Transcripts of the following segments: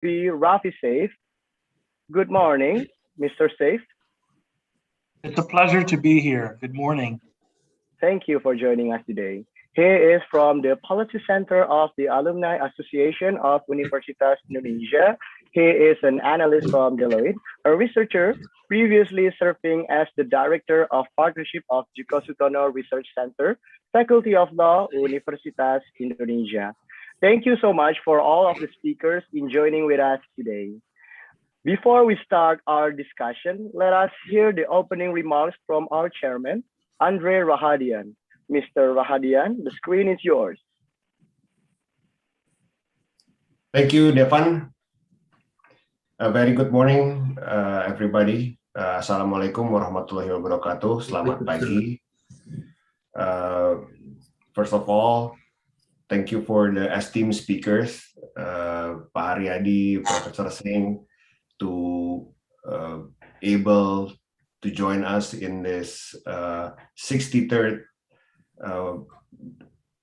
be Rafi Saif. Good morning, Mr. Saif. It's a pleasure to be here. Good morning. Thank you for joining us today. He is from the Policy Center of the Alumni Association of Universitas Indonesia. He is an analyst from Deloitte, a researcher previously serving as the Director of Partnership of Joko Sutono Research Center, Faculty of Law, Universitas Indonesia. Thank you so much for all of the speakers in joining with us today. Before we start our discussion, let us hear the opening remarks from our chairman, Andre Rahadian. Mr. Rahadian, the screen is yours. Thank you, Devan. A very good morning, everybody. Assalamualaikum warahmatullahi wabarakatuh. Selamat pagi. First of all, thank you for the esteemed speakers, Pak Haryadi, Professor Singh, to able to join us in this 63rd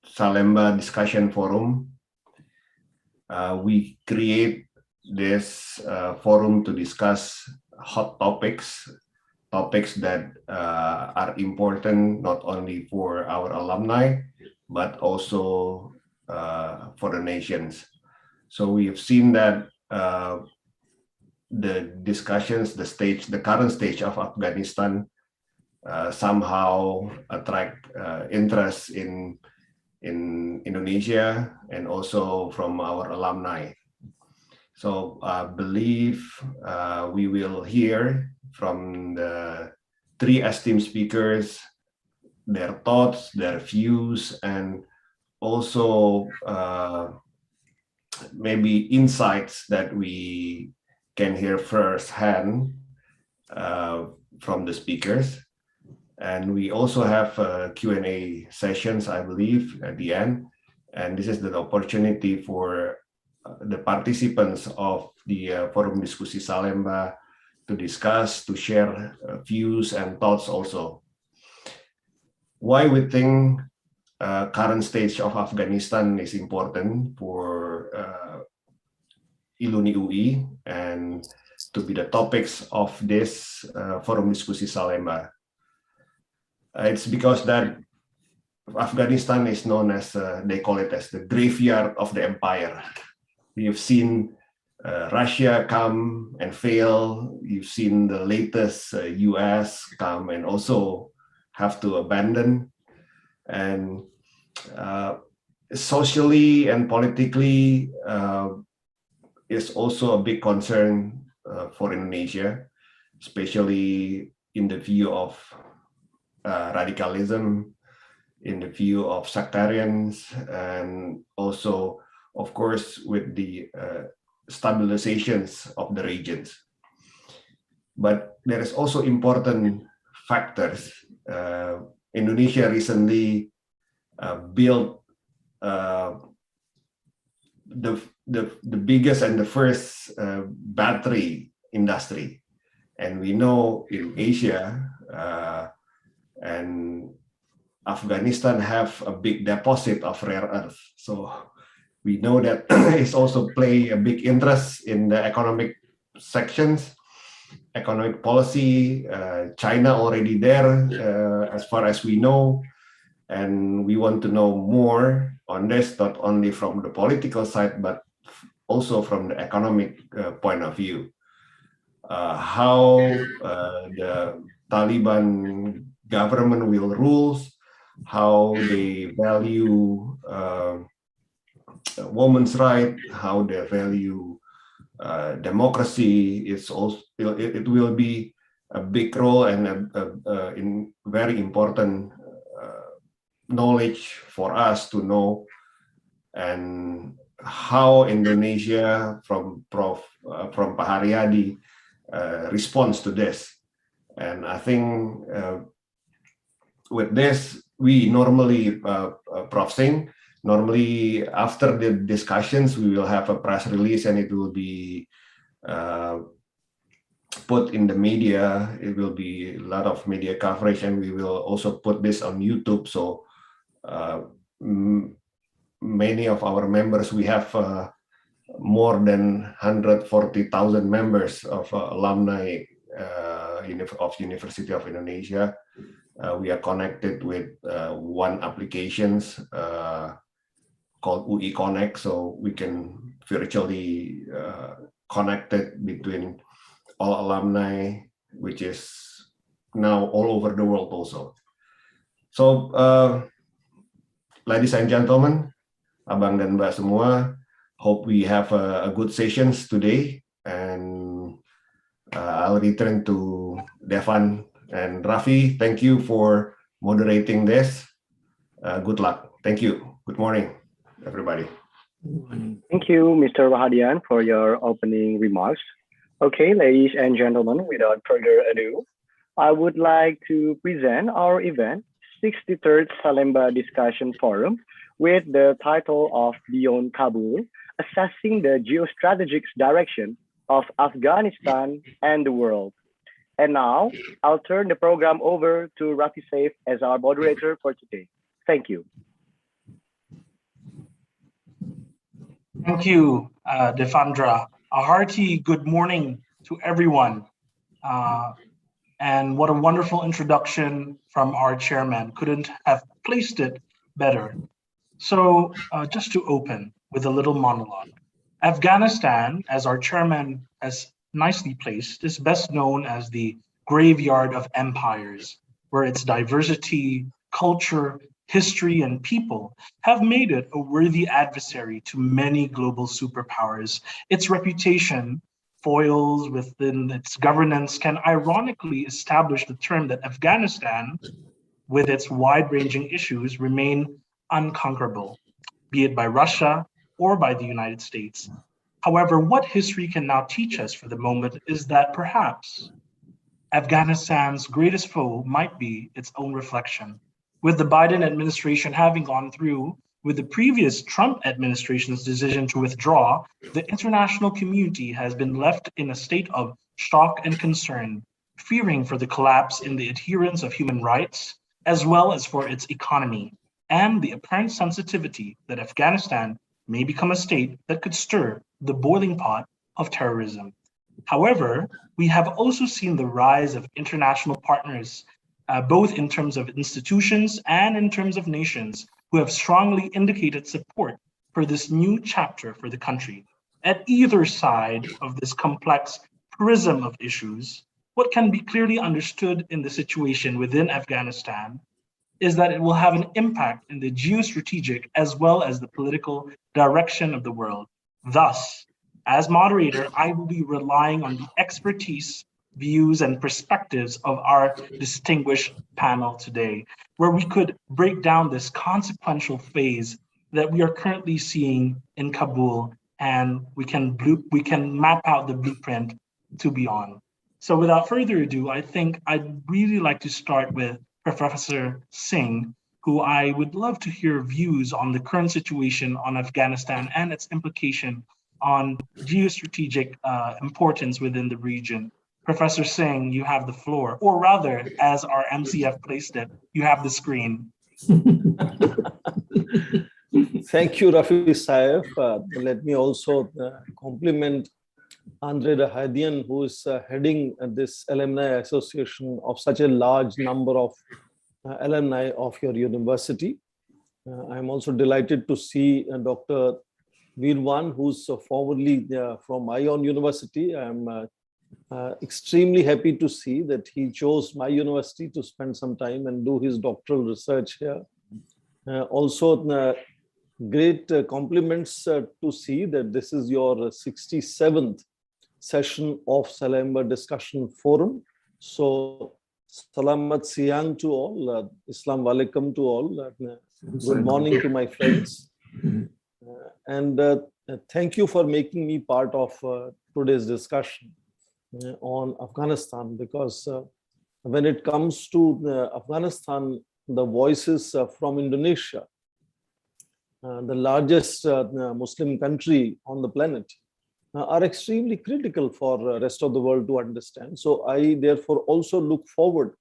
Salemba Discussion Forum. We create this forum to discuss hot topics that are important not only for our alumni, but also for the nations. So we have seen that the discussions, the current stage of Afghanistan somehow attract interest in Indonesia and also from our alumni. So I believe we will hear from the three esteemed speakers their thoughts, their views, and also maybe insights that we can hear firsthand from the speakers. And we also have Q&A sessions, I believe, at the end. And this is the opportunity for the participants of the Forum Diskusi Salemba to discuss, to share views and thoughts also. Why we think current stage of Afghanistan is important for Iluni UI and to be the topics of this Forum Diskusi Salemba. It's because that Afghanistan is known as, they call it as the graveyard of the empire. You've seen Russia come and fail. You've seen the latest US come and also have to abandon. And socially and politically, is also a big concern for Indonesia, especially in the view of radicalism, in the view of sectarians, and also, of course, with the stabilizations of the regions. But there is also important factors. Indonesia recently built the biggest and the first battery industry. And we know in Asia and Afghanistan have a big deposit of rare earth. So we know that it's also play a big interest in the economic sections, economic policy. China already there, as far as we know. And we want to know more on this, not only from the political side, but also from the economic point of view. How the Taliban government will rule, how they value women's rights, how they value democracy. It's also, it will be a big role and in very important knowledge for us to know, and how Indonesia from Pak Haryadi responds to this. And I think with this, we normally, Prof. Singh, normally after the discussions, we will have a press release and it will be put in the media. It will be a lot of media coverage, and we will also put this on YouTube. So many of our members, we have more than 140,000 members of alumni of University of Indonesia. We are connected with one applications called UI Connect, so we can virtually connected between all alumni, which is now all over the world also. So, ladies and gentlemen, Abang dan Mbak semua, hope we have a good sessions today, and I'll return to Devan and Raffi. Thank you for moderating this. Good luck. Thank you. Good morning, everybody. Thank you, Mr. Rahadian, for your opening remarks. Okay, ladies and gentlemen, without further ado, I would like to present our event, 63rd Salemba Discussion Forum, with the title of Beyond Kabul, Assessing the Geostrategic Direction of Afghanistan and the World. And now, I'll turn the program over to Raffi Saif as our moderator for today. Thank you. Thank you, Devendra. A hearty good morning to everyone. And what a wonderful introduction from our chairman. Couldn't have placed it better. So just to open with a little monologue. Afghanistan, as our chairman has nicely placed, is best known as the graveyard of empires, where its diversity, culture, history, and people have made it a worthy adversary to many global superpowers. Its reputation, foils within its governance, can ironically establish the term that Afghanistan, with its wide-ranging issues, remain unconquerable, be it by Russia or by the United States. However, what history can now teach us for the moment is that perhaps Afghanistan's greatest foe might be its own reflection. With the Biden administration having gone through with the previous Trump administration's decision to withdraw, the international community has been left in a state of shock and concern, fearing for the collapse in the adherence of human rights, as well as for its economy, and the apparent sensitivity that Afghanistan may become a state that could stir the boiling pot of terrorism. However, we have also seen the rise of international partners, both in terms of institutions and in terms of nations, who have strongly indicated support for this new chapter for the country. At either side of this complex prism of issues, what can be clearly understood in the situation within Afghanistan is that it will have an impact in the geostrategic as well as the political direction of the world. Thus, as moderator, I will be relying on the expertise, views, and perspectives of our distinguished panel today, where we could break down this consequential phase that we are currently seeing in Kabul, and we can map out the blueprint to beyond. So without further ado, I think I'd really like to start with Professor Singh, who I would love to hear views on the current situation on Afghanistan and its implication on geostrategic importance within the region. Professor Singh, you have the floor, or rather, as our MCF placed it, you have the screen. Thank you, Raffi Saif. Let me also compliment Andre Rahadian, who is heading this alumni association of such a large number of alumni of your university. I'm also delighted to see Dr. Virwan, who's formerly from my own university. I'm extremely happy to see that he chose my university to spend some time and do his doctoral research here. Also, great compliments to see that this is your 67th session of Salemba Discussion Forum. So, Salamat Siang to all, Islam Walaikum to all, good morning to my friends. And thank you for making me part of today's discussion on Afghanistan, because when it comes to Afghanistan, the voices from Indonesia, the largest Muslim country on the planet, are extremely critical for the rest of the world to understand. So I therefore also look forward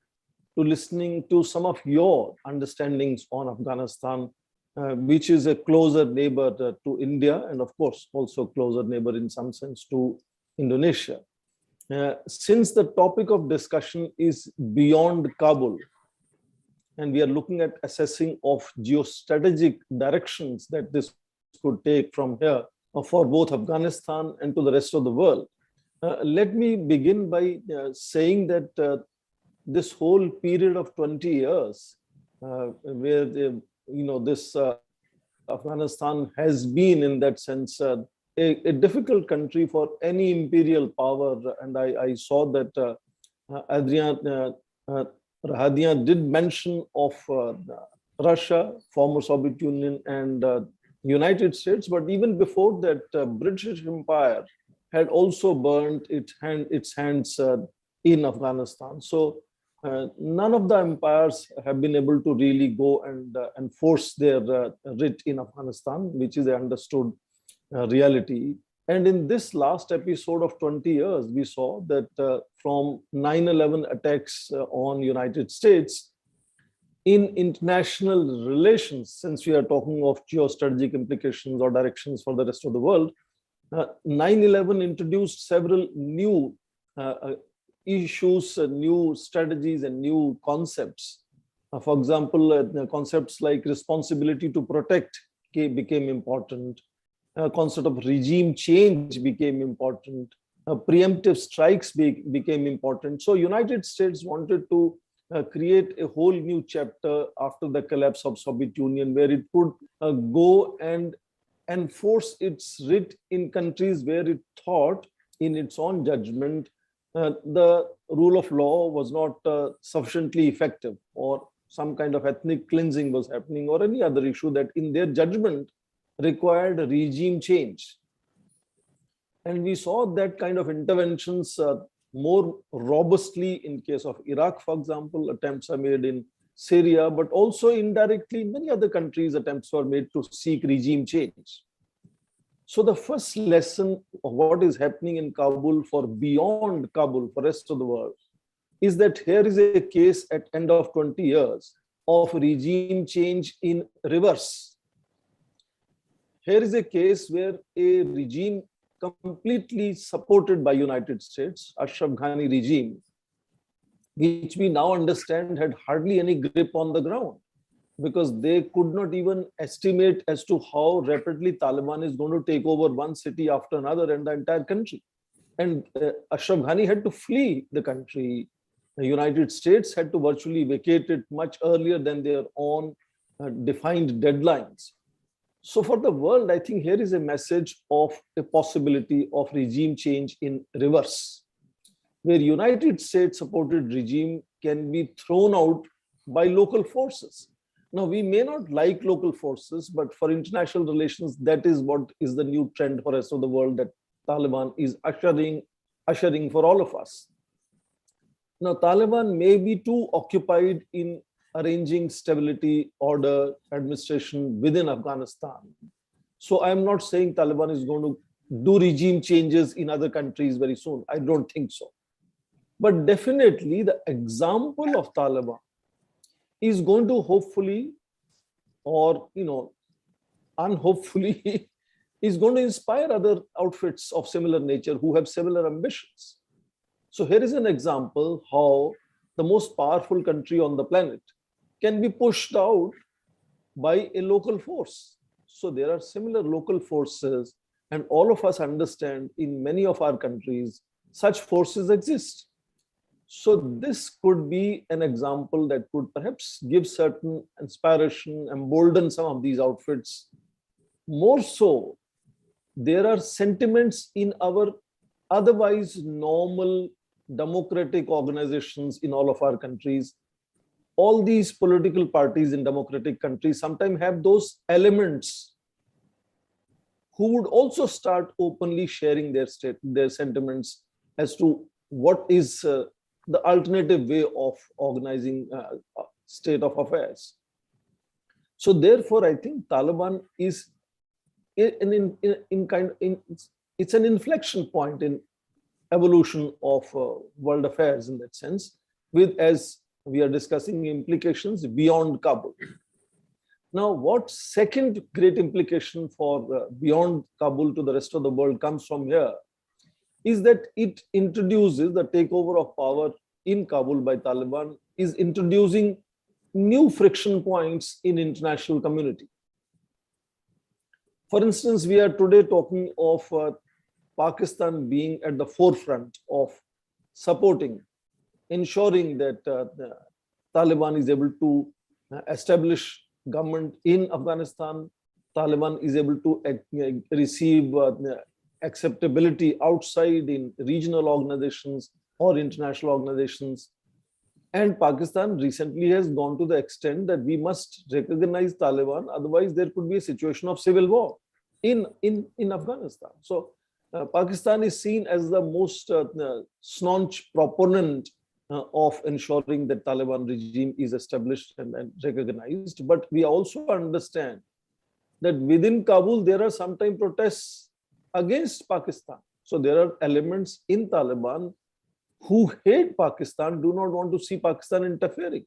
to listening to some of your understandings on Afghanistan which is a closer neighbor to India, and of course, also closer neighbor in some sense to Indonesia. Since the topic of discussion is beyond Kabul, and we are looking at assessing of geostrategic directions that this could take from here for both Afghanistan and to the rest of the world, let me begin by saying that this whole period of 20 years, where this Afghanistan has been in that sense a difficult country for any imperial power, and I saw that Adrian Rahadian did mention of Russia, former Soviet Union, and United States, but even before that, British Empire had also burned its hands in Afghanistan. So none of the empires have been able to really go and enforce their writ in Afghanistan, which is a understood reality. And in this last episode of 20 years, we saw that from 9/11 attacks on United States, in international relations, since we are talking of geostrategic implications or directions for the rest of the world, 9/11 introduced several new issues, new strategies, and new concepts. For example, concepts like responsibility to protect became important. Concept of regime change became important. Preemptive strikes became important. So United States wanted to create a whole new chapter after the collapse of Soviet Union, where it could go and enforce its writ in countries where it thought, in its own judgment, the rule of law was not sufficiently effective, or some kind of ethnic cleansing was happening, or any other issue that in their judgment required a regime change. And we saw that kind of interventions more robustly in case of Iraq, for example. Attempts are made in Syria, but also indirectly in many other countries, attempts were made to seek regime change. So the first lesson of what is happening in Kabul for beyond Kabul, for rest of the world, is that here is a case at end of 20 years of regime change in reverse. Here is a case where a regime completely supported by United States, Ashraf Ghani regime, which we now understand had hardly any grip on the ground, because they could not even estimate as to how rapidly Taliban is going to take over one city after another and the entire country. And Ashraf Ghani had to flee the country. The United States had to virtually vacate it much earlier than their own defined deadlines. So for the world, I think here is a message of a possibility of regime change in reverse, where United States supported regime can be thrown out by local forces. Now, we may not like local forces, but for international relations, that is what is the new trend for the rest of the world that Taliban is ushering for all of us. Now, Taliban may be too occupied in arranging stability, order, administration within Afghanistan. So I'm not saying Taliban is going to do regime changes in other countries very soon. I don't think so. But definitely the example of Taliban is going to hopefully, or unhopefully, is going to inspire other outfits of similar nature who have similar ambitions. So here is an example how the most powerful country on the planet can be pushed out by a local force. So there are similar local forces, and all of us understand in many of our countries, such forces exist. So this could be an example that could perhaps give certain inspiration, embolden some of these outfits. More so, there are sentiments in our otherwise normal democratic organizations in all of our countries. All these political parties in democratic countries sometimes have those elements who would also start openly sharing their sentiments as to what is the alternative way of organizing state of affairs. So therefore, I think Taliban is it's an inflection point in evolution of world affairs in that sense, with, as we are discussing, implications beyond Kabul. Now, what second great implication for beyond Kabul to the rest of the world comes from here is that it introduces the takeover of power in Kabul by Taliban is introducing new friction points in international community. For instance, we are today talking of Pakistan being at the forefront of supporting, ensuring that the Taliban is able to establish government in Afghanistan. Taliban is able to receive acceptability outside in regional organizations or international organizations. And Pakistan recently has gone to the extent that we must recognize Taliban, otherwise there could be a situation of civil war in Afghanistan. So Pakistan is seen as the most staunch proponent of ensuring that Taliban regime is established and recognized. But we also understand that within Kabul, there are sometimes protests against Pakistan. So there are elements in Taliban who hate Pakistan, do not want to see Pakistan interfering.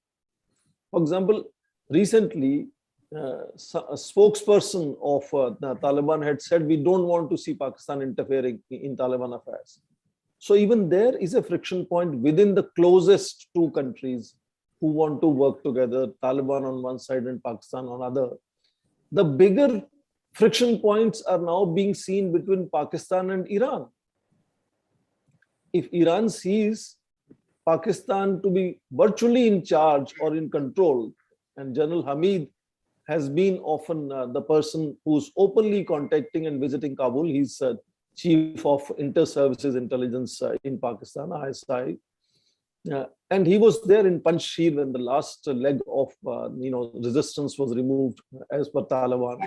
For example, recently, a spokesperson of the Taliban had said, we don't want to see Pakistan interfering in Taliban affairs. So even there is a friction point within the closest two countries who want to work together, Taliban on one side and Pakistan on other. The bigger friction points are now being seen between Pakistan and Iran. If Iran sees Pakistan to be virtually in charge or in control, and General Hamid has been often the person who's openly contacting and visiting Kabul. He's chief of inter-services intelligence in Pakistan, ISI. And he was there in Panjshir when the last leg of resistance was removed as per Taliban.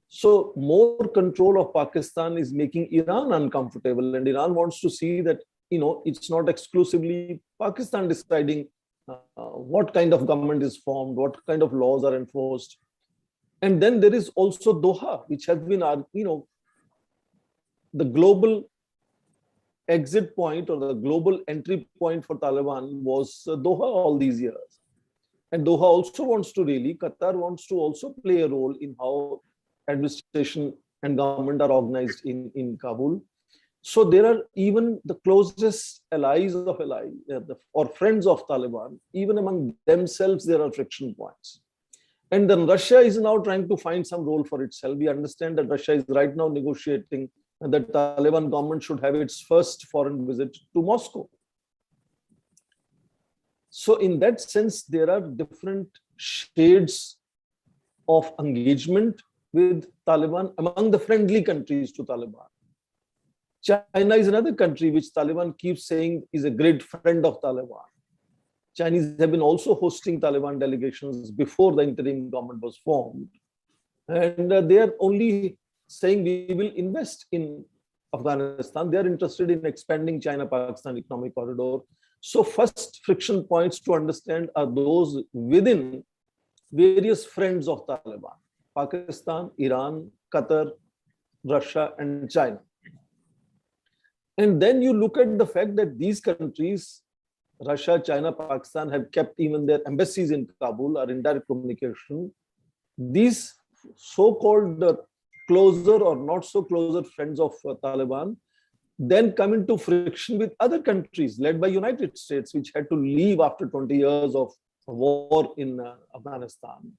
So more control of Pakistan is making Iran uncomfortable, and Iran wants to see that it's not exclusively Pakistan deciding what kind of government is formed, what kind of laws are enforced. And then there is also Doha, which has been the global exit point or the global entry point for Taliban was Doha all these years. And Doha also wants to Qatar wants to also play a role in how administration and government are organized in Kabul. So there are even the closest allies of or friends of Taliban, even among themselves, there are friction points. And then Russia is now trying to find some role for itself. We understand that Russia is right now negotiating that the Taliban government should have its first foreign visit to Moscow. So in that sense, there are different shades of engagement with Taliban among the friendly countries to Taliban. China is another country which Taliban keeps saying is a great friend of Taliban. Chinese have been also hosting Taliban delegations before the interim government was formed. And they are only saying we will invest in Afghanistan. They are interested in expanding China-Pakistan economic corridor. So first friction points to understand are those within various friends of Taliban: Pakistan, Iran, Qatar, Russia, and China. And then you look at the fact that these countries, Russia, China, Pakistan, have kept even their embassies in Kabul, are in direct communication. These so-called closer or not so closer friends of Taliban then come into friction with other countries led by United States, which had to leave after 20 years of war in Afghanistan,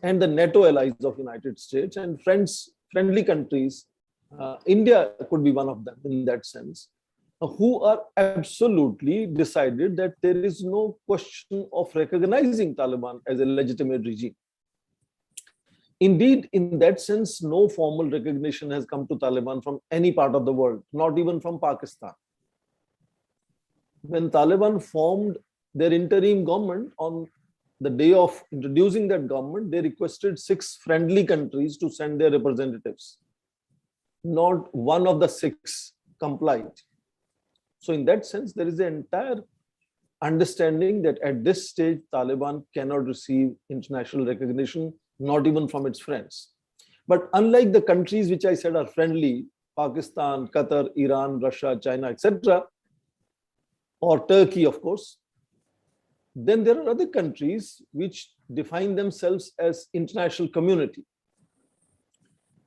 and the NATO allies of United States and friendly countries. India could be one of them in that sense, who are absolutely decided that there is no question of recognizing Taliban as a legitimate regime. Indeed, in that sense, no formal recognition has come to Taliban from any part of the world, not even from Pakistan. When Taliban formed their interim government, on the day of introducing that government, they requested 6 friendly countries to send their representatives. Not one of the 6 complied. So in that sense, there is an entire understanding that at this stage, Taliban cannot receive international recognition, not even from its friends. But unlike the countries which I said are friendly, Pakistan, Qatar, Iran, Russia, China, etc., or Turkey, of course, Then there are other countries which define themselves as international community.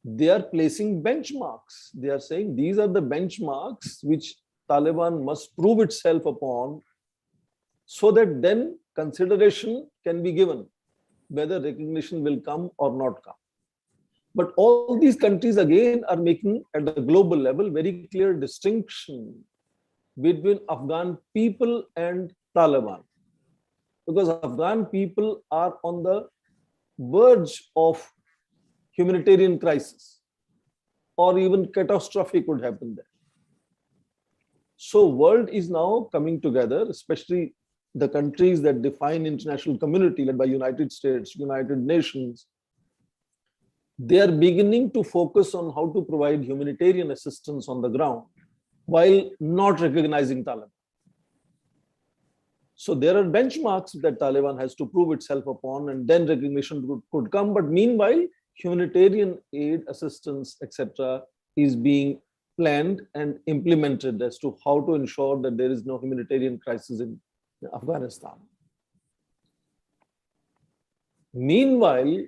They are placing benchmarks. They are saying these are the benchmarks which Taliban must prove itself upon, so that then consideration can be given whether recognition will come or not come. But all these countries again are making at the global level very clear distinction between Afghan people and Taliban, because Afghan people are on the verge of humanitarian crisis, or even catastrophe could happen there. So world is now coming together, especially the countries that define international community led by United States, United Nations. They are beginning to focus on how to provide humanitarian assistance on the ground while not recognizing Taliban. So there are benchmarks that Taliban has to prove itself upon, and then recognition could come. But meanwhile, humanitarian aid, assistance, etc., is being planned and implemented as to how to ensure that there is no humanitarian crisis in Afghanistan. Meanwhile,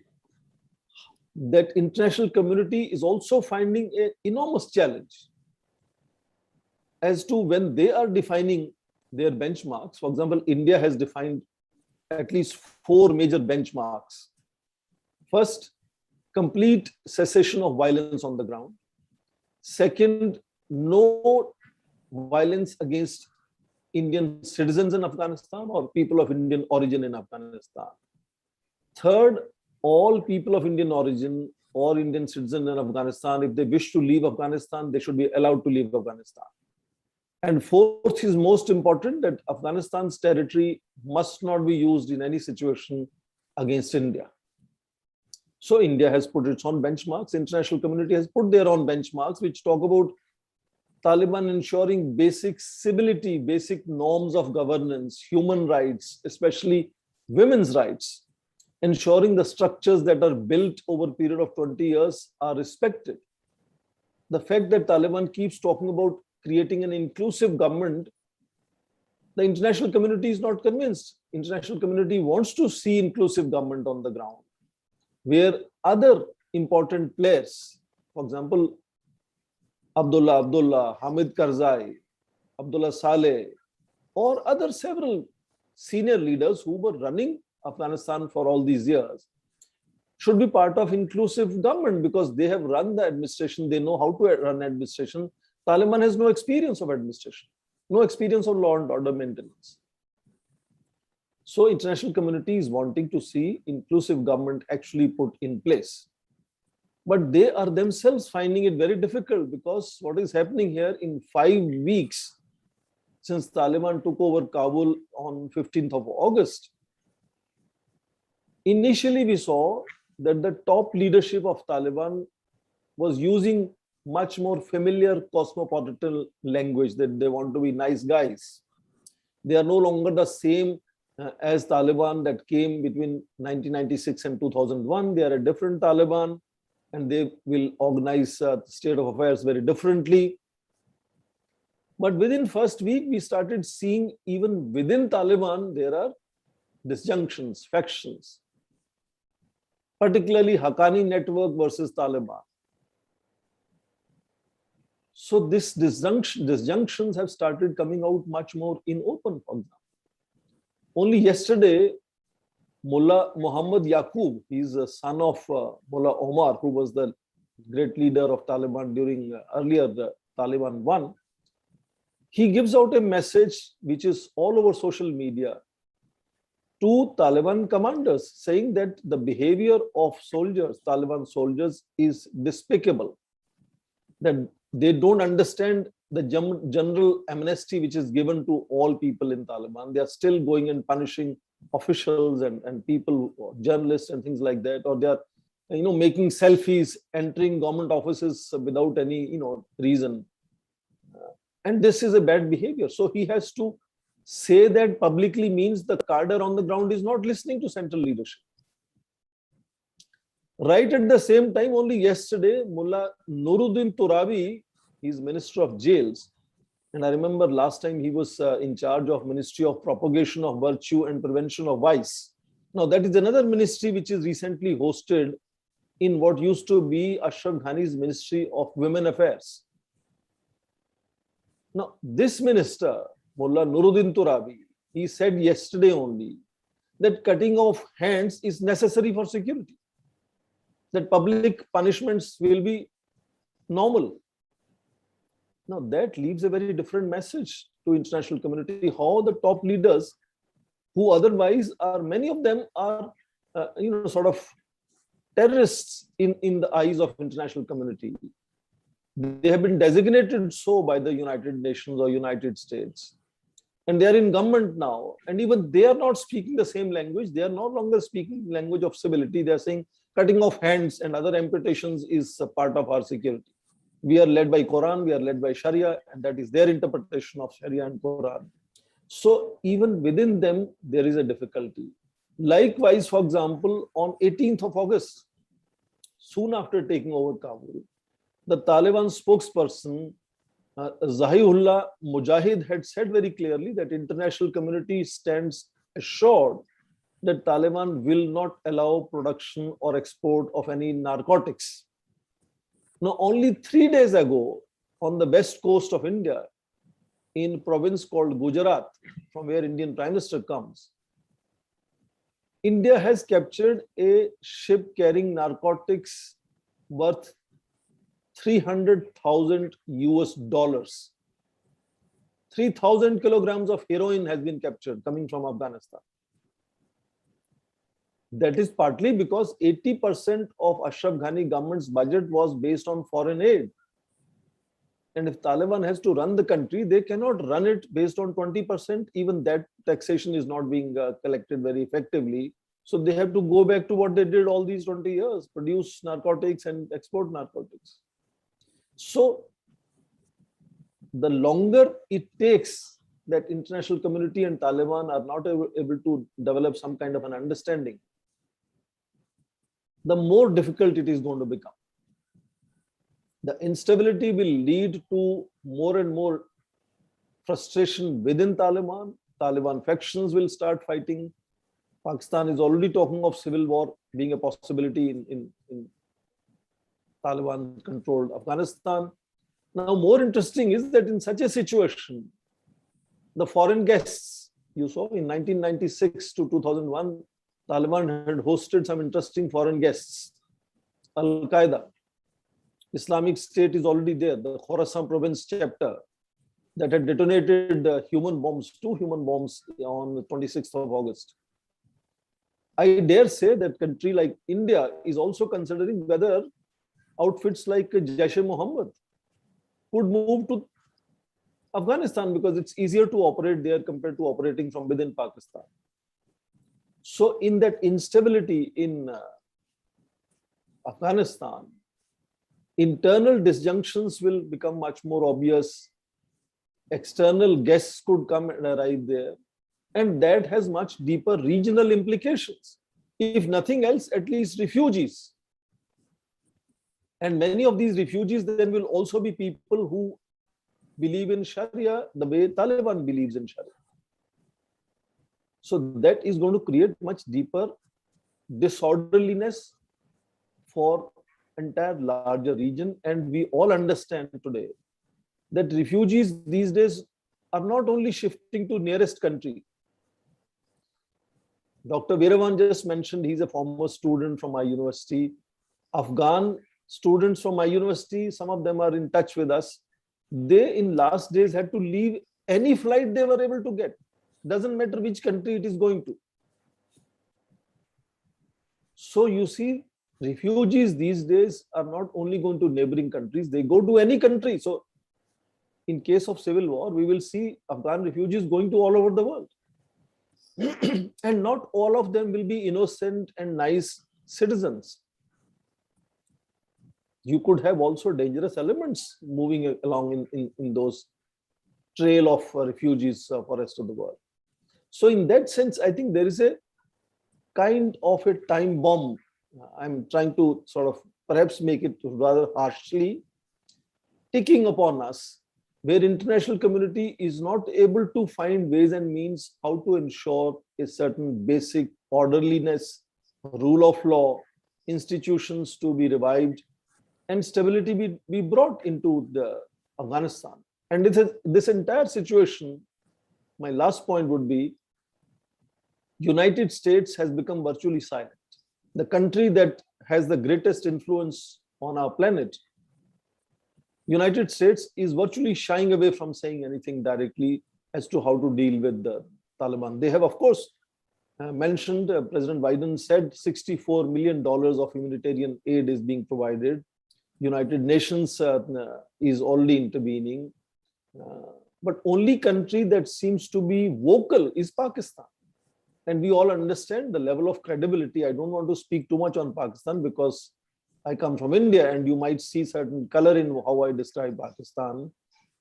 that international community is also finding an enormous challenge as to when they are defining their benchmarks. For example, India has defined at least 4 major benchmarks. First, complete cessation of violence on the ground. Second, no violence against Indian citizens in Afghanistan or people of Indian origin in Afghanistan. Third, all people of Indian origin or Indian citizens in Afghanistan, if they wish to leave Afghanistan, they should be allowed to leave Afghanistan. And fourth is most important, that Afghanistan's territory must not be used in any situation against India. So India has put its own benchmarks. International community has put their own benchmarks, which talk about Taliban ensuring basic civility, basic norms of governance, human rights, especially women's rights, ensuring the structures that are built over a period of 20 years are respected. The fact that Taliban keeps talking about creating an inclusive government, the international community is not convinced. International community wants to see inclusive government on the ground, where other important players, for example, Abdullah, Hamid Karzai, Abdullah Saleh, or other several senior leaders who were running Afghanistan for all these years, should be part of inclusive government, because they have run the administration, they know how to run administration. Taliban has no experience of administration, no experience of law and order maintenance. So international community is wanting to see inclusive government actually put in place. But they are themselves finding it very difficult, because what is happening here in 5 weeks since Taliban took over Kabul on 15th of August, initially we saw that the top leadership of Taliban was using much more familiar cosmopolitan language, that they want to be nice guys. They are no longer the same as Taliban that came between 1996 and 2001. They are a different Taliban, and they will organize state of affairs very differently. But within first week, we started seeing even within Taliban, there are disjunctions, factions, particularly Haqqani network versus Taliban. So this disjunctions have started coming out much more in open, for example. Only yesterday, Mullah Muhammad Yaqub, he's a son of Mullah Omar, who was the great leader of Taliban during earlier the Taliban won. He gives out a message which is all over social media to Taliban commanders, saying that the behavior of soldiers, Taliban soldiers, is despicable, that they don't understand the general amnesty which is given to all people in Taliban. They are still going and punishing officials and people, journalists and things like that, or they are making selfies, entering government offices without any reason. And this is a bad behavior. So he has to say that publicly, means the cadre on the ground is not listening to central leadership. Right at the same time, only yesterday, Mullah Nuruddin Turabi, he's Minister of Jails, And I remember last time he was in charge of Ministry of Propagation of Virtue and Prevention of Vice. Now that is another ministry which is recently hosted in what used to be Ashraf Ghani's Ministry of Women Affairs. Now this minister, Mullah Nuruddin Turabi, he said yesterday only that cutting off hands is necessary for security, that public punishments will be normal. Now that leaves a very different message to international community, how the top leaders, who otherwise are, many of them are, sort of terrorists in the eyes of international community. They have been designated so by the United Nations or United States. And they are in government now. And even they are not speaking the same language. They are no longer speaking language of civility. They are saying cutting off hands and other amputations is a part of our security. We are led by Quran, we are led by Sharia, and that is their interpretation of Sharia and Quran. So even within them, there is a difficulty. Likewise, for example, on 18th of August, soon after taking over Kabul, the Taliban spokesperson, Zahiullah Mujahid, had said very clearly that international community stands assured that Taliban will not allow production or export of any narcotics. Now, only 3 days ago, on the west coast of India, in a province called Gujarat, from where Indian Prime Minister comes, India has captured a ship carrying narcotics worth $300,000 US. 3,000 kilograms of heroin has been captured coming from Afghanistan. That is partly because 80% of Ashraf Ghani government's budget was based on foreign aid. And if Taliban has to run the country, they cannot run it based on 20%. Even that taxation is not being collected very effectively. So they have to go back to what they did all these 20 years, produce narcotics and export narcotics. So the longer it takes that international community and Taliban are not able to develop some kind of an understanding, the more difficult it is going to become. The instability will lead to more and more frustration within Taliban. Taliban factions will start fighting. Pakistan is already talking of civil war being a possibility in Taliban-controlled Afghanistan. Now, more interesting is that in such a situation, the foreign guests, you saw in 1996 to 2001, Taliban had hosted some interesting foreign guests. Al-Qaeda, Islamic State is already there. The Khorasan province chapter that had detonated human bombs, 2 human bombs on the 26th of August. I dare say that country like India is also considering whether outfits like Jaish-e-Mohammed could move to Afghanistan because it's easier to operate there compared to operating from within Pakistan. So in that instability in Afghanistan, internal disjunctions will become much more obvious. External guests could come and arrive there. And that has much deeper regional implications. If nothing else, at least refugees. And many of these refugees then will also be people who believe in Sharia the way Taliban believes in Sharia. So that is going to create much deeper disorderliness for entire larger region. And we all understand today that refugees these days are not only shifting to nearest country. Dr. Veeravan just mentioned he's a former student from my university. Afghan students from my university, some of them are in touch with us. They in last days had to leave any flight they were able to get. Doesn't matter which country it is going to. So you see, refugees these days are not only going to neighboring countries, they go to any country. So in case of civil war, we will see Afghan refugees going to all over the world. And not all of them will be innocent and nice citizens. You could have also dangerous elements moving along in those trail of refugees for the rest of the world. So in that sense, I think there is a kind of a time bomb. I'm trying to sort of perhaps make it rather harshly ticking upon us, where international community is not able to find ways and means how to ensure a certain basic orderliness, rule of law, institutions to be revived, and stability be brought into the Afghanistan. And this entire situation, my last point would be, United States has become virtually silent. The country that has the greatest influence on our planet, United States is virtually shying away from saying anything directly as to how to deal with the Taliban. They have, of course, mentioned, President Biden said $64 million of humanitarian aid is being provided. United Nations is already intervening. But only country that seems to be vocal is Pakistan. And we all understand the level of credibility. I don't want to speak too much on Pakistan because I come from India and you might see certain color in how I describe Pakistan.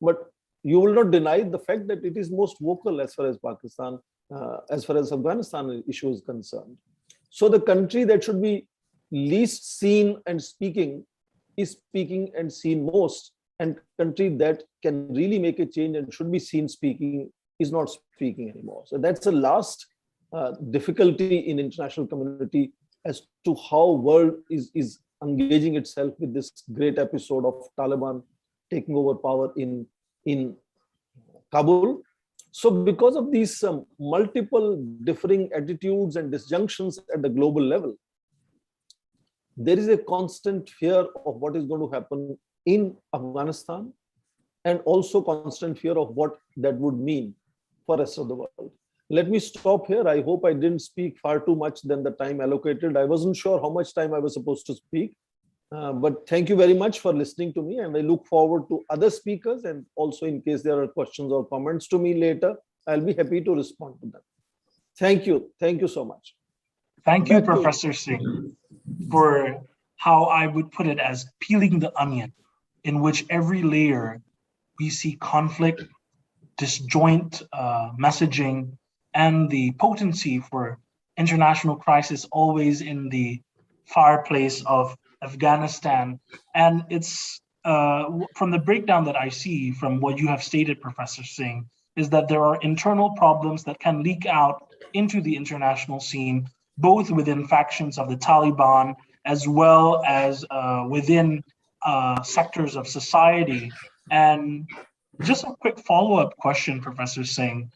But you will not deny the fact that it is most vocal as far as Pakistan, as far as Afghanistan issue is concerned. So the country that should be least seen and speaking is speaking and seen most, and country that can really make a change and should be seen speaking is not speaking anymore. So that's the last difficulty in international community as to how world is engaging itself with this great episode of Taliban taking over power in Kabul. So because of these multiple differing attitudes and disjunctions at the global level, there is a constant fear of what is going to happen in Afghanistan, and also constant fear of what that would mean for the rest of the world. Let me stop here. I hope I didn't speak far too much than the time allocated. I wasn't sure how much time I was supposed to speak, but thank you very much for listening to me. And I look forward to other speakers, and also in case there are questions or comments to me later, I'll be happy to respond to them. Thank you. Thank you so much. Thank you, Professor Singh, for how I would put it as peeling the onion, in which every layer we see conflict, disjoint messaging, and the potency for international crisis always in the fireplace of Afghanistan. And it's from the breakdown that I see from what you have stated, Professor Singh, is that there are internal problems that can leak out into the international scene, both within factions of the Taliban as well as within sectors of society. And just a quick follow-up question, Professor Singh.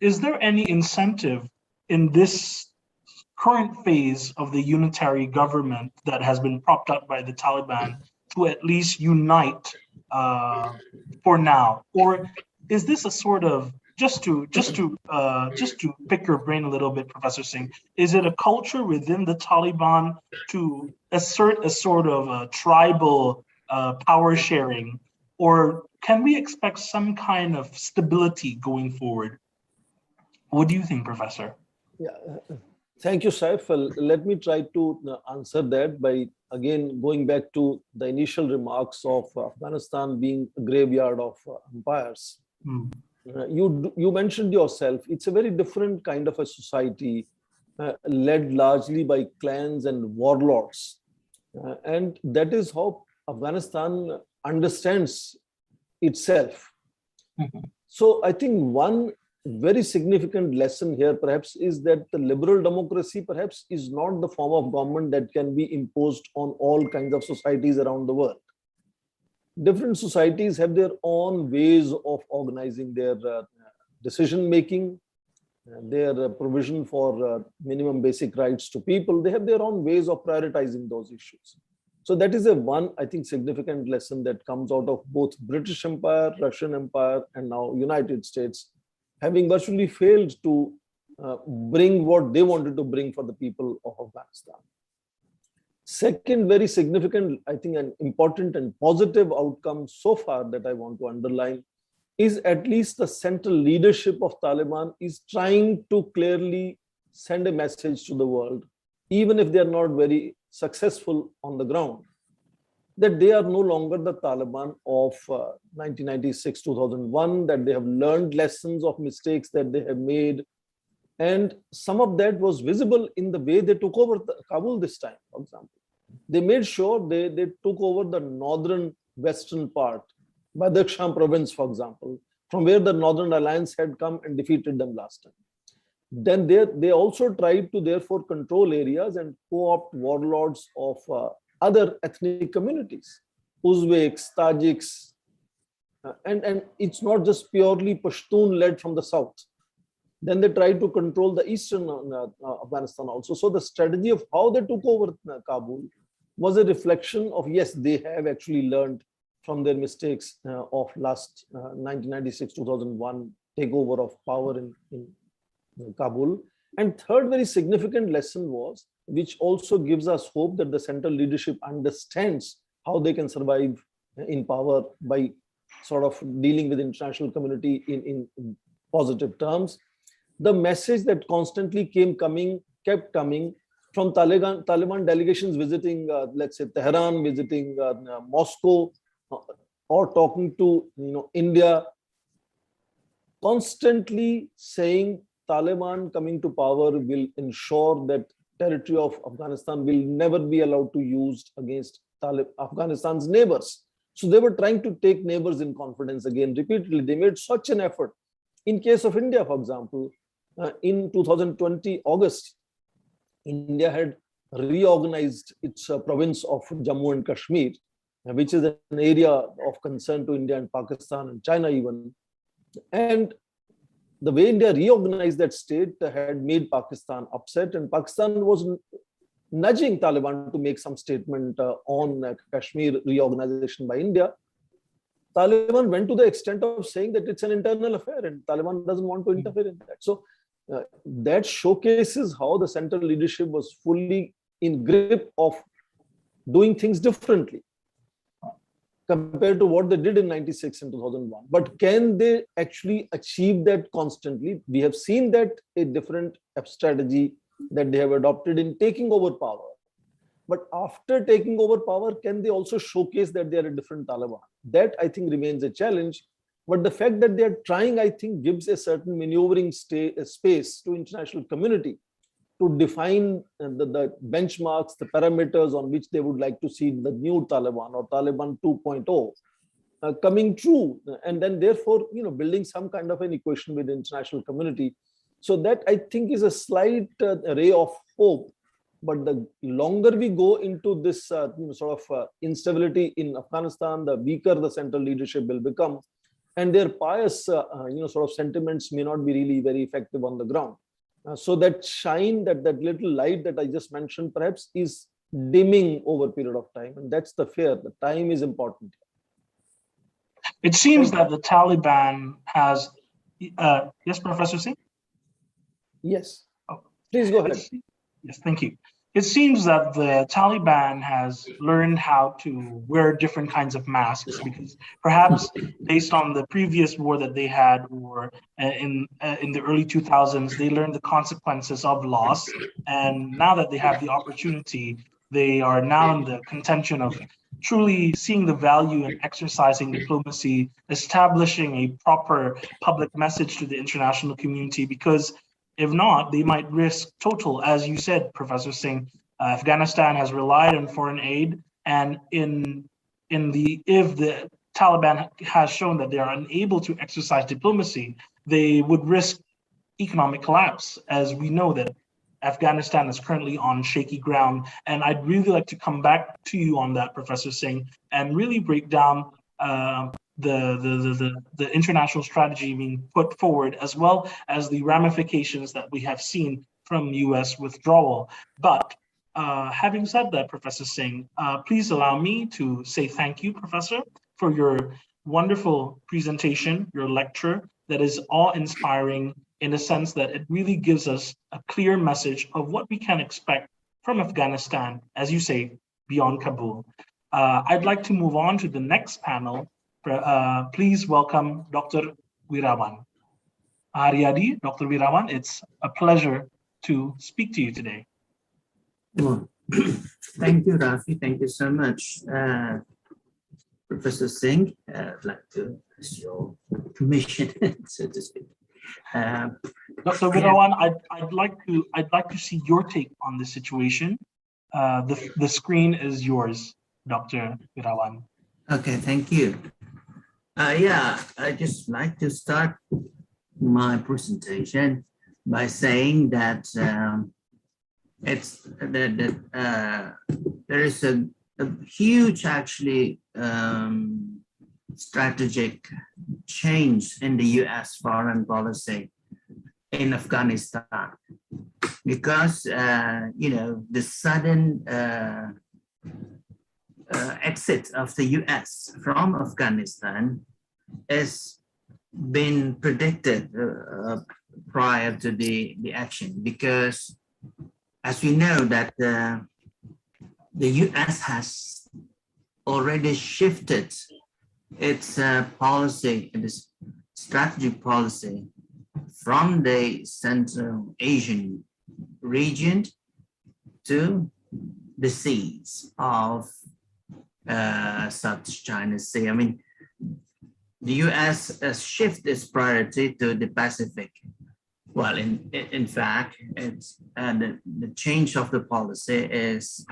Is there any incentive in this current phase of the unitary government that has been propped up by the Taliban to at least unite for now? Or is this a sort of, just to pick your brain a little bit, Professor Singh, is it a culture within the Taliban to assert a sort of a tribal power sharing, or can we expect some kind of stability going forward? What do you think, Professor? Yeah, thank you, Saif. Let me try to answer that by again going back to the initial remarks of Afghanistan being a graveyard of empires. You mentioned yourself, it's a very different kind of a society led largely by clans and warlords. And that is how Afghanistan understands itself. So I think one very significant lesson here perhaps is that the liberal democracy perhaps is not the form of government that can be imposed on all kinds of societies around the world. Different societies have their own ways of organizing their decision making, their provision for minimum basic rights to people. They have their own ways of prioritizing those issues. So that is a one, I think, significant lesson that comes out of both British Empire, Russian Empire, and now United States, having virtually failed to bring what they wanted to bring for the people of Afghanistan. Second, very significant, I think, an important and positive outcome so far that I want to underline is at least the central leadership of Taliban is trying to clearly send a message to the world, even if they are not very successful on the ground, that they are no longer the Taliban of 1996, 2001, that they have learned lessons of mistakes that they have made. And some of that was visible in the way they took over Kabul this time, for example. They made sure they took over the northern western part Badakhshan province, for example, from where the Northern Alliance had come and defeated them last time. Then they also tried to therefore control areas and co-opt warlords of other ethnic communities, Uzbeks, Tajiks, and it's not just purely Pashtun led from the south. Then they tried to control the eastern Afghanistan also. So the strategy of how they took over Kabul was a reflection of, yes, they have actually learned from their mistakes of last 1996-2001 takeover of power in Kabul. And third very significant lesson was, which also gives us hope, that the central leadership understands how they can survive in power by sort of dealing with the international community in positive terms. The message that constantly kept coming from Taliban delegations visiting, let's say, Tehran, visiting Moscow, or talking to India, constantly saying Taliban coming to power will ensure that territory of Afghanistan will never be allowed to be used against Afghanistan's neighbors. So they were trying to take neighbors in confidence again repeatedly. They made such an effort. In case of India, for example, in 2020 August, India had reorganized its province of Jammu and Kashmir, which is an area of concern to India and Pakistan and China even. And the way India reorganized that state had made Pakistan upset, and Pakistan was nudging Taliban to make some statement on Kashmir reorganization by India. Taliban went to the extent of saying that it's an internal affair and Taliban doesn't want to interfere in that. So that showcases how the central leadership was fully in grip of doing things differently compared to what they did in 96 and 2001. But can they actually achieve that constantly? We have seen that a different strategy that they have adopted in taking over power. But after taking over power, can they also showcase that they are a different Taliban? That, I think, remains a challenge. But the fact that they are trying, I think, gives a certain maneuvering space to international community to define the benchmarks, the parameters on which they would like to see the new Taliban or Taliban 2.0 coming true. And then therefore, building some kind of an equation with the international community. So that, I think, is a slight ray of hope. But the longer we go into this sort of instability in Afghanistan, the weaker the central leadership will become. And their pious, sort of sentiments may not be really very effective on the ground. So that shine, that little light that I just mentioned, perhaps is dimming over a period of time. And that's the fear. The time is important. It seems that the Taliban has, yes, Professor Singh? Yes. Oh. Please go ahead. Yes, thank you. It seems that the Taliban has learned how to wear different kinds of masks, because perhaps based on the previous war that they had, or in the early 2000s, they learned the consequences of loss. And now that they have the opportunity, they are now in the contention of truly seeing the value in exercising diplomacy, establishing a proper public message to the international community, because if not, they might risk total, as you said, Professor Singh. Afghanistan has relied on foreign aid, and if the Taliban has shown that they are unable to exercise diplomacy, they would risk economic collapse, as we know that Afghanistan is currently on shaky ground. And I'd really like to come back to you on that, Professor Singh, and really break down the international strategy being put forward, as well as the ramifications that we have seen from US withdrawal. But having said that, Professor Singh, please allow me to say thank you, Professor, for your wonderful presentation, your lecture that is awe-inspiring in the sense that it really gives us a clear message of what we can expect from Afghanistan, as you say, beyond Kabul. I'd like to move on to the next panel. Please welcome Dr. Wirawan. Haryadi, Dr. Wirawan, it's a pleasure to speak to you today. Well, thank you, Rafi. Thank you so much, Professor Singh. I'd like to ask your permission, so to speak. Dr. Wirawan, I'd like to see your take on the situation. The screen is yours, Dr. Wirawan. Okay, thank you. Yeah, I just like to start my presentation by saying that there is a huge actually strategic change in the U.S. foreign policy in Afghanistan, because the sudden exit of the U.S. from Afghanistan has been predicted prior to the action, because as we know that the U.S. has already shifted its policy, its strategic policy from the Central Asian region to the seas of South China Sea. I mean, the U.S. has shifted its priority to the Pacific. Well, in fact, it's the change of the policy is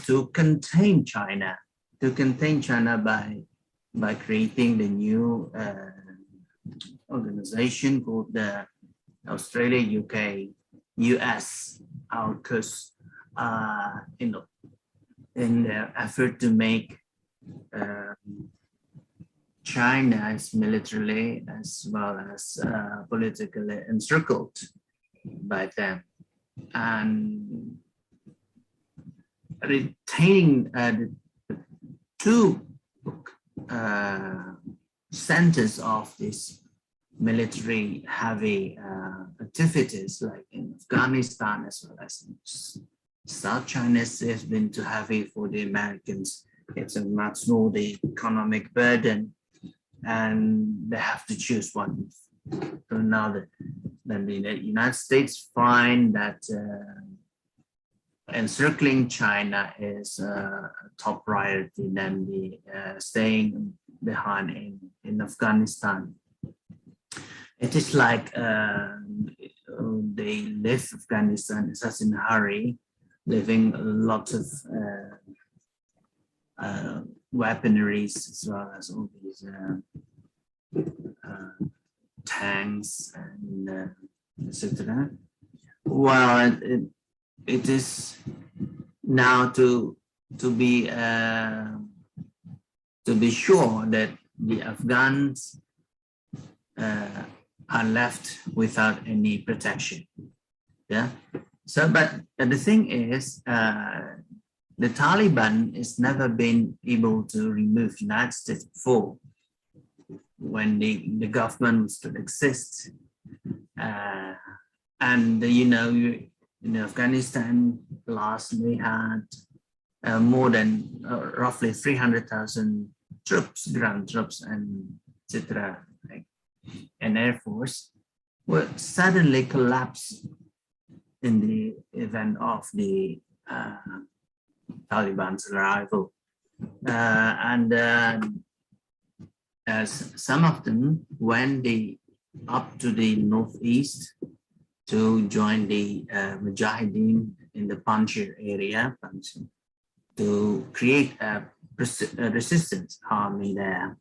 to contain China by creating the new organization called the Australia, UK, US AUKUS, in the effort to make China is militarily as well as politically encircled by them, and retaining the two centers of this military heavy activities, like in Afghanistan as well as in South China Sea, has been too heavy for the Americans. It's a much more the economic burden, and they have to choose one to another. Then the United States find that encircling China is a top priority than the staying behind in Afghanistan. It is like they left Afghanistan in such a hurry, leaving a lot of weaponaries as well as all these tanks and etc. Well, it is now to be sure that the Afghans are left without any protection. Yeah. So, but the thing is, the Taliban has never been able to remove the United States before, when the government still exists. And in Afghanistan, last we had more than roughly 300,000 troops, ground troops, and etc. And Air Force will suddenly collapse in the event of the Taliban's arrival. As some of them went up to the northeast to join the Mujahideen in the Panjshir area, to create a resistance army there.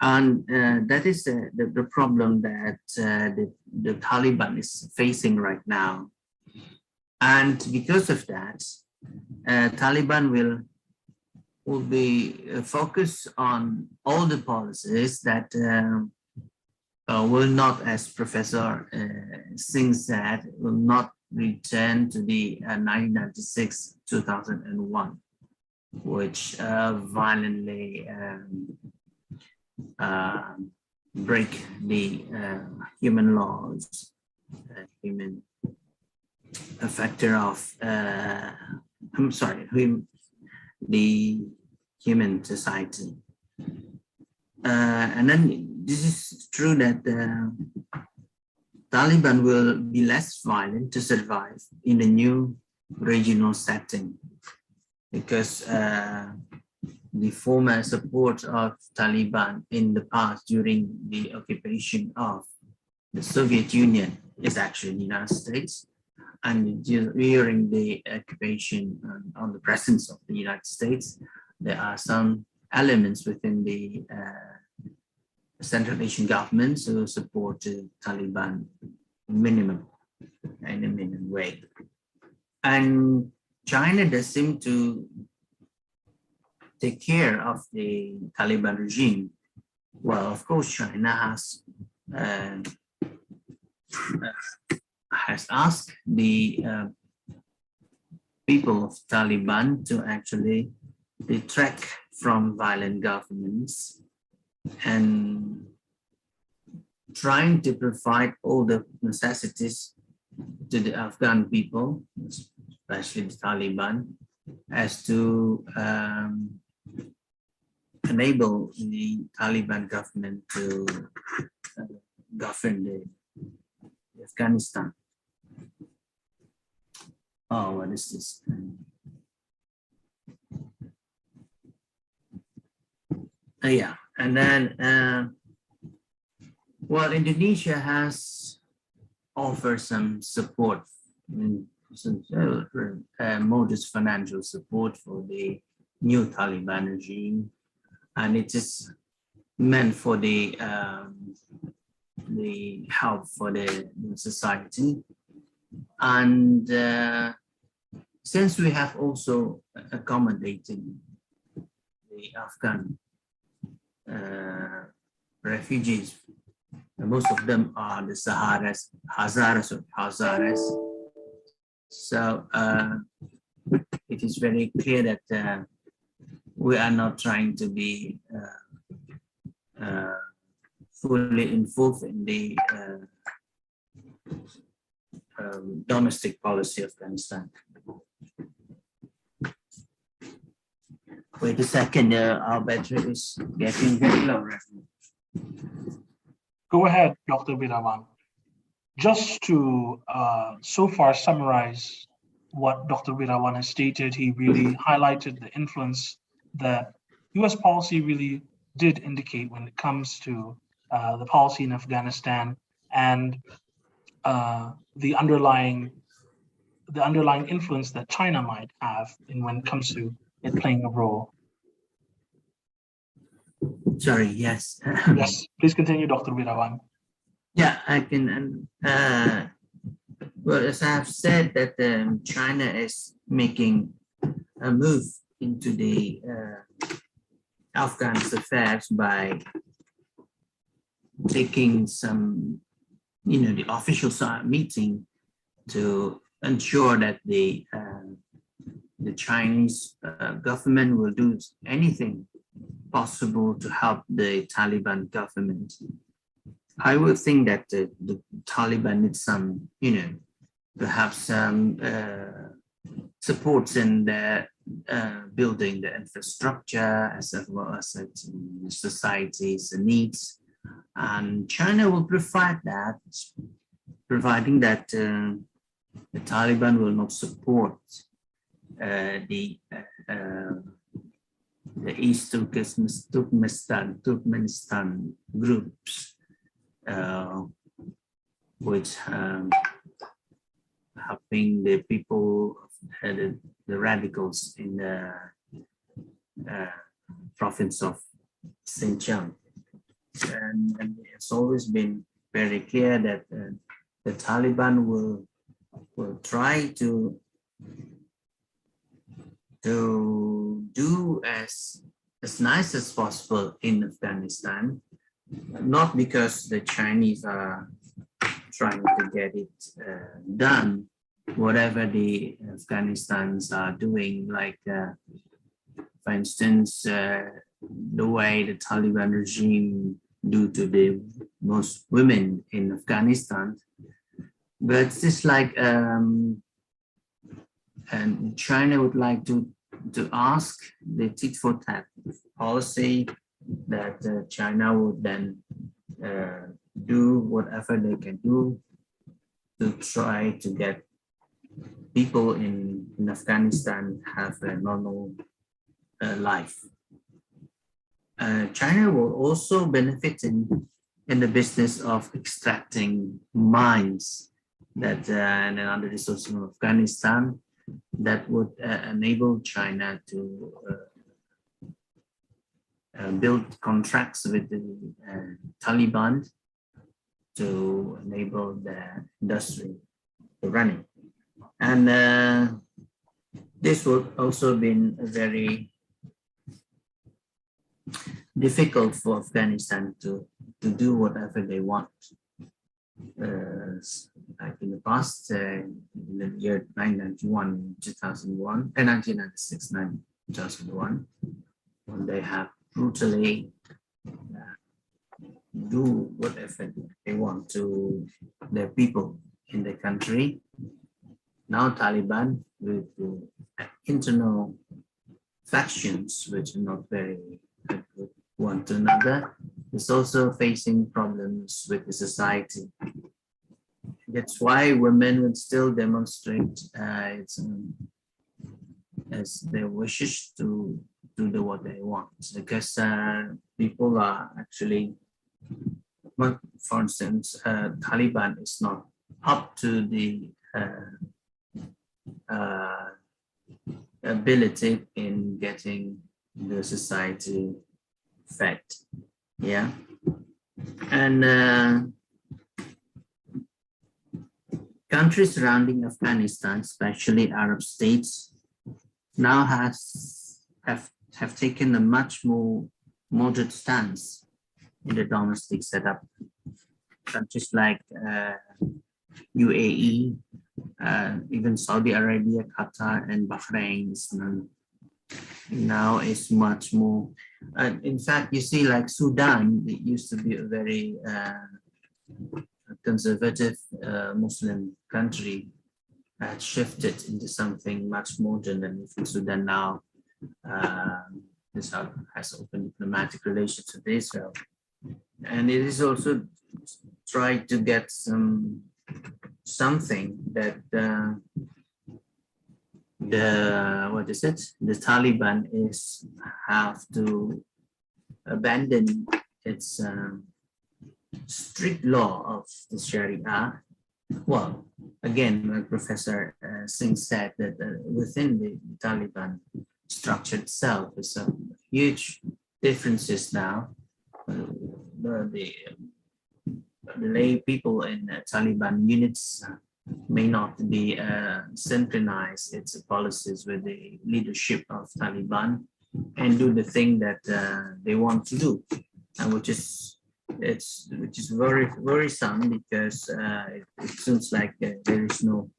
And that is the problem that the Taliban is facing right now. And because of that, Taliban will be focused on all the policies that will not, as Professor Singh said, will not return to the 1996-2001, which violently break the human laws, human factor of the human society. And then this is true that Taliban will be less violent to survive in the new regional setting, because the former support of Taliban in the past during the occupation of the Soviet Union is actually the United States. And during the occupation on the presence of the United States, there are some elements within the Central Asian governments to support the Taliban in a minimum way. And China does seem to take care of the Taliban regime. Well, of course, China has asked the people of Taliban to actually detract from violent governments and trying to provide all the necessities to the Afghan people, especially the Taliban, as to enable the Taliban government to govern Afghanistan. Oh, what is this? Yeah, and then, well, Indonesia has offered some support, some modest financial support for the new Taliban regime, and it is meant for the help for the society. And since we have also accommodated the Afghan refugees, most of them are the Hazaras. So it is very clear that we are not trying to be fully involved in the domestic policy of Afghanistan. Wait a second, our battery is getting very low right now. Go ahead, Dr. Wirawan. Just to so far summarize what Dr. Wirawan has stated, he really highlighted the influence that US policy really did indicate when it comes to the policy in Afghanistan and the underlying influence that China might have in when it comes to it playing a role. Sorry, yes. Yes, please continue, Dr. Wirawan. Yeah, I can. Well, as I have said, that China is making a move into the Afghan affairs by taking some, the official meeting to ensure that the Chinese government will do anything possible to help the Taliban government. I would think that the Taliban needs some, perhaps some supports in their building the infrastructure as well as society's needs. And China will provide that, providing that the Taliban will not support the East Turkmenistan groups, which helping the people, the radicals in the province of Xinjiang. And it's always been very clear that the Taliban will try to do as nice as possible in Afghanistan, not because the Chinese are trying to get it done, whatever the Afghanistans are doing, like for instance, the way the Taliban regime do to the most women in Afghanistan. But it's just like, and China would like to ask the tit for tat policy that China would then do whatever they can do to try to get people in Afghanistan have a normal life. China will also benefit in the business of extracting mines that and other resources from Afghanistan that would enable China to build contracts with the Taliban to enable the industry to running. And this would also been very difficult for Afghanistan to do whatever they want. Like in the past, in the year 1991, 2001, and 1996, 2001, when they have brutally do whatever they want to their people in the country. Now Taliban with the internal factions which are not very good one to another is also facing problems with the society. That's why women would still demonstrate as their wishes to do what they want, because people are actually, for instance, Taliban is not up to the ability in getting the society fed, yeah, and countries surrounding Afghanistan, especially Arab states, now have taken a much more moderate stance in the domestic setup. Countries like UAE, even Saudi Arabia, Qatar, and Bahrain now is much more. In fact, you see, like Sudan, it used to be a very conservative Muslim country, had shifted into something much modern, and Sudan now has open diplomatic relations with Israel, and it is also tried to get something that the Taliban have to abandon its strict law of the Sharia. Well, again, like Professor Singh said, that within the Taliban structure itself is some huge differences now. The lay people in Taliban units may not be synchronize its policies with the leadership of Taliban and do the thing that they want to do, and which is very worrisome, because it seems like there is no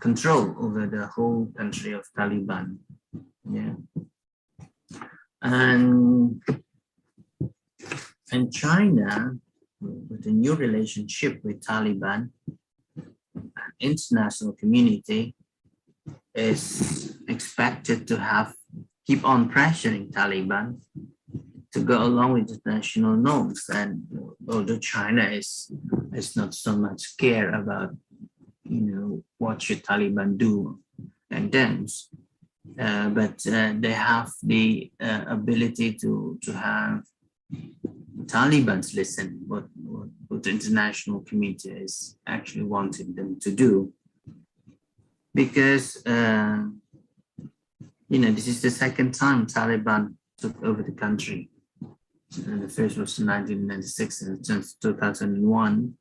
control over the whole country of Taliban. Yeah, and China, with a new relationship with Taliban, international community is expected to keep on pressuring Taliban to go along with international norms. And although China is not so much care about, what should Taliban do and don't, but they have the ability to have Taliban's listen what the international community is actually wanting them to do, because this is the second time Taliban took over the country. And the first was in 1996 and since 2001.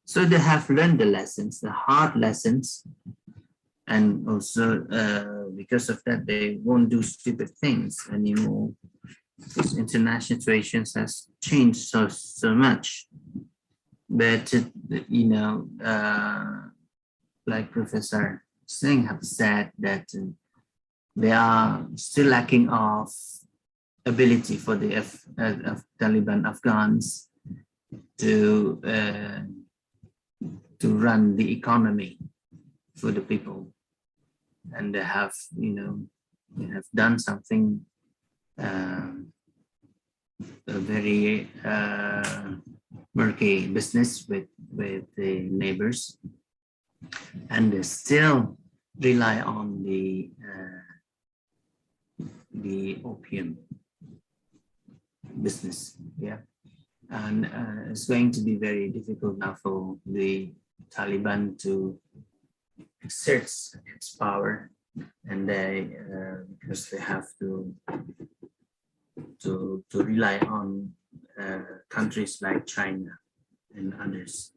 So they have learned the lessons, the hard lessons, and also because of that they won't do stupid things anymore. Because international situations has changed so much. But like Professor Singh have said, that they are still lacking of ability for the Taliban Afghans to run the economy for the people, and they have done something a very murky business with the neighbors, and they still rely on the opium business. Yeah, and it's going to be very difficult now for the Taliban to exert its power, and they because they have to to rely on countries like China and others.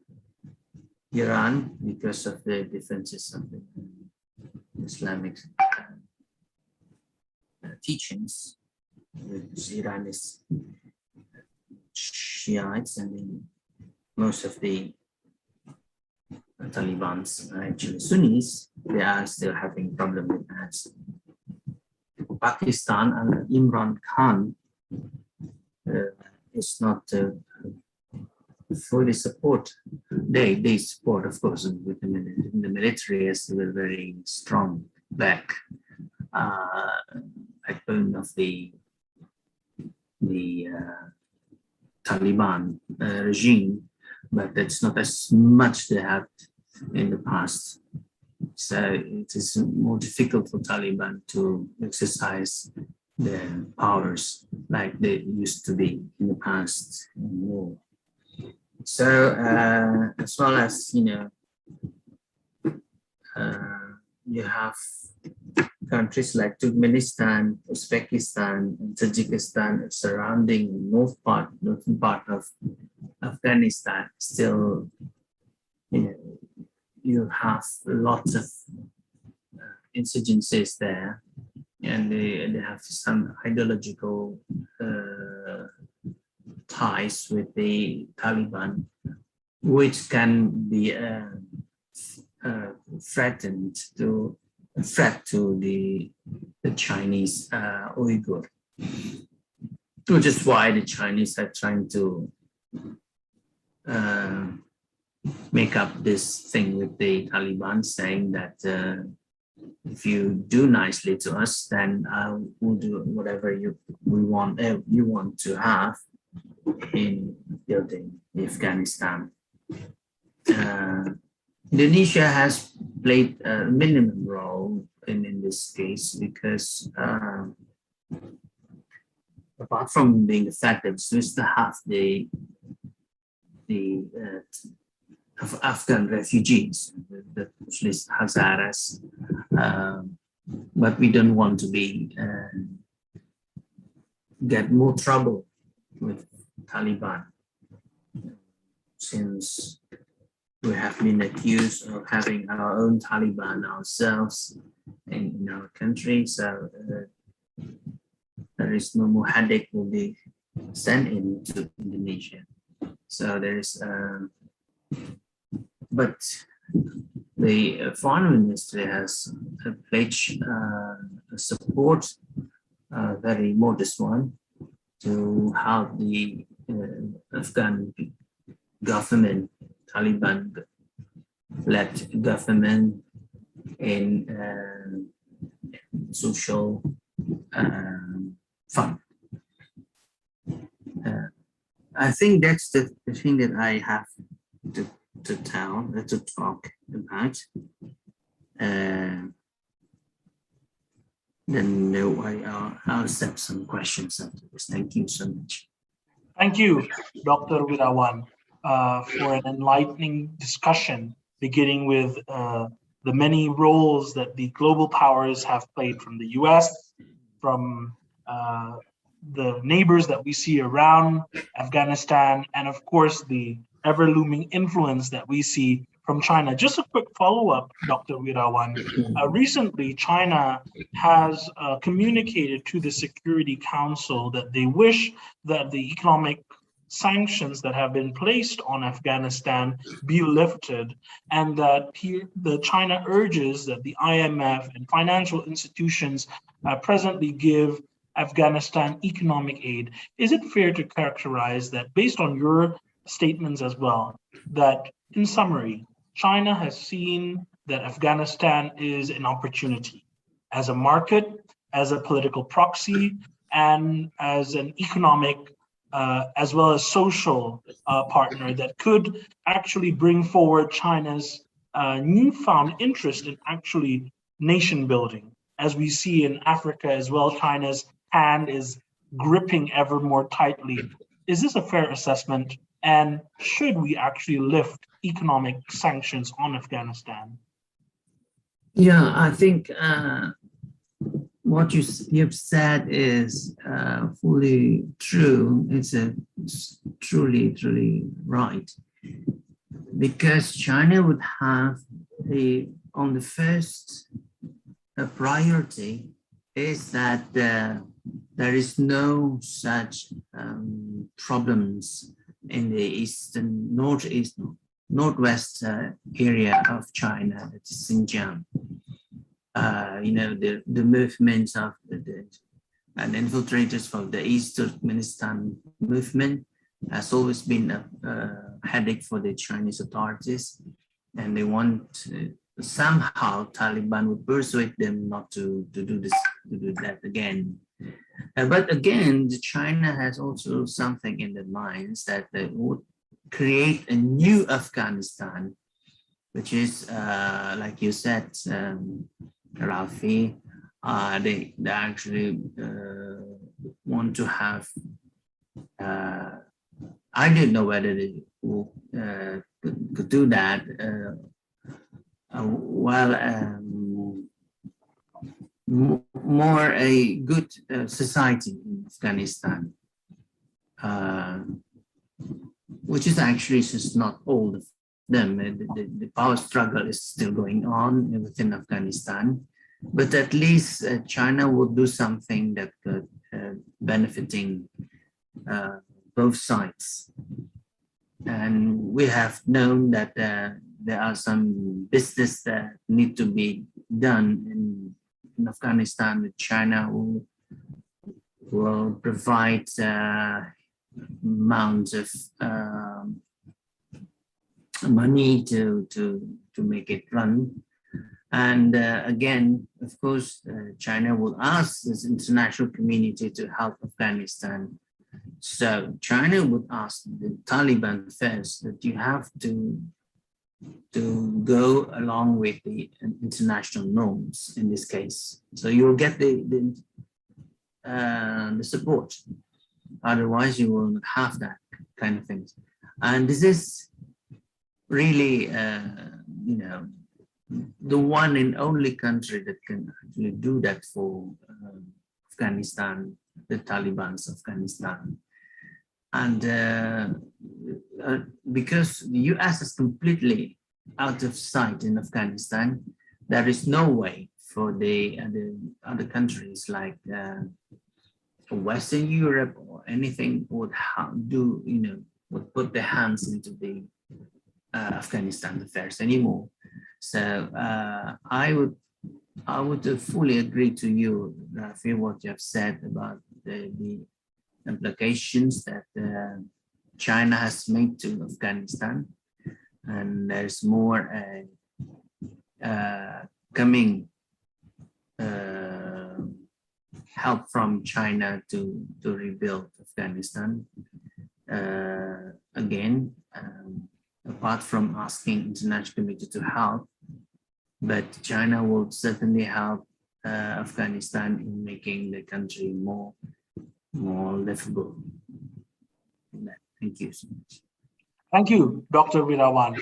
Iran, because of the differences of the Islamic teachings, which Iran is Shiites, and then most of the Taliban's are actually Sunnis. They are still having problem with that. Pakistan and Imran Khan is not fully support. They support, of course, with the military is still very strong backbone of the Taliban regime, but that's not as much they have in the past. So it is more difficult for Taliban to exercise their powers like they used to be in the past more. So as well as, you have countries like Turkmenistan, Uzbekistan, and Tajikistan surrounding northern part of Afghanistan. Still, you have lots of insurgencies there, and they have some ideological ties with the Taliban, which can be threat to the Chinese Uyghur, which is why the Chinese are trying to make up this thing with the Taliban, saying that if you do nicely to us, then we'll do whatever you want to have in building Afghanistan. Indonesia has played a minimum role in this case because apart from being the fact that we still have the Afghan refugees, the Hazaras, but we don't want to get more trouble with Taliban, since we have been accused of having our own Taliban ourselves in our country. So there is no more headache will be sent into Indonesia. So there is, but the foreign ministry has pledged support, very modest one, to help the Afghan government, Taliban-led government, in social fund. I think that's the thing that I have to talk about. Then I'll accept some questions after this. Thank you so much. Thank you, Dr. Wirawan, for an enlightening discussion, beginning with the many roles that the global powers have played, from the US, from the neighbors that we see around Afghanistan, and of course the ever-looming influence that we see from China. Just a quick follow-up, Dr. Wirawan. Recently, China has communicated to the Security Council that they wish that the economic sanctions that have been placed on Afghanistan be lifted, and that China urges that the IMF and financial institutions presently give Afghanistan economic aid. Is it fair to characterize that, based on your statements as well, that in summary, China has seen that Afghanistan is an opportunity as a market, as a political proxy, and as an economic as well as social partner that could actually bring forward China's newfound interest in actually nation building? As we see in Africa as well, China's hand is gripping ever more tightly. Is this a fair assessment? And should we actually lift economic sanctions on Afghanistan? Yeah, I think what you've said is fully true. It's truly right, because China would have on the first priority is that there is no such problems in the northwest area of China, that is Xinjiang. The movements of and infiltrators from the East Turkmenistan movement has always been a headache for the Chinese authorities, and they want somehow Taliban would persuade them not to do that again. But again, China has also something in their minds that they would create a new Afghanistan, which is like you said, Rafi, they actually want to have. I don't know whether they could do that. More a good society in Afghanistan, which is actually just not all of them. The power struggle is still going on within Afghanistan, but at least China will do something that could benefiting both sides. And we have known that there are some business that need to be done in Afghanistan with China, who will provide amounts of money to make it run. And again, of course, China will ask this international community to help Afghanistan. So China would ask the Taliban first that you have to go along with the international norms in this case. So you will get the support. Otherwise, you will not have that kind of things. And this is really, the one and only country that can actually do that for Afghanistan, the Taliban's Afghanistan. And because the US is completely out of sight in Afghanistan, there is no way for the other countries like Western Europe or anything would put their hands into the Afghanistan affairs anymore. So I would fully agree to you, Rafi, what you have said about the implications that China has made to Afghanistan, and there's more coming help from China to rebuild Afghanistan. Again, apart from asking international community to help, but China will certainly help Afghanistan in making the country more livable. Thank you so much. Thank you, Dr. Wirawan.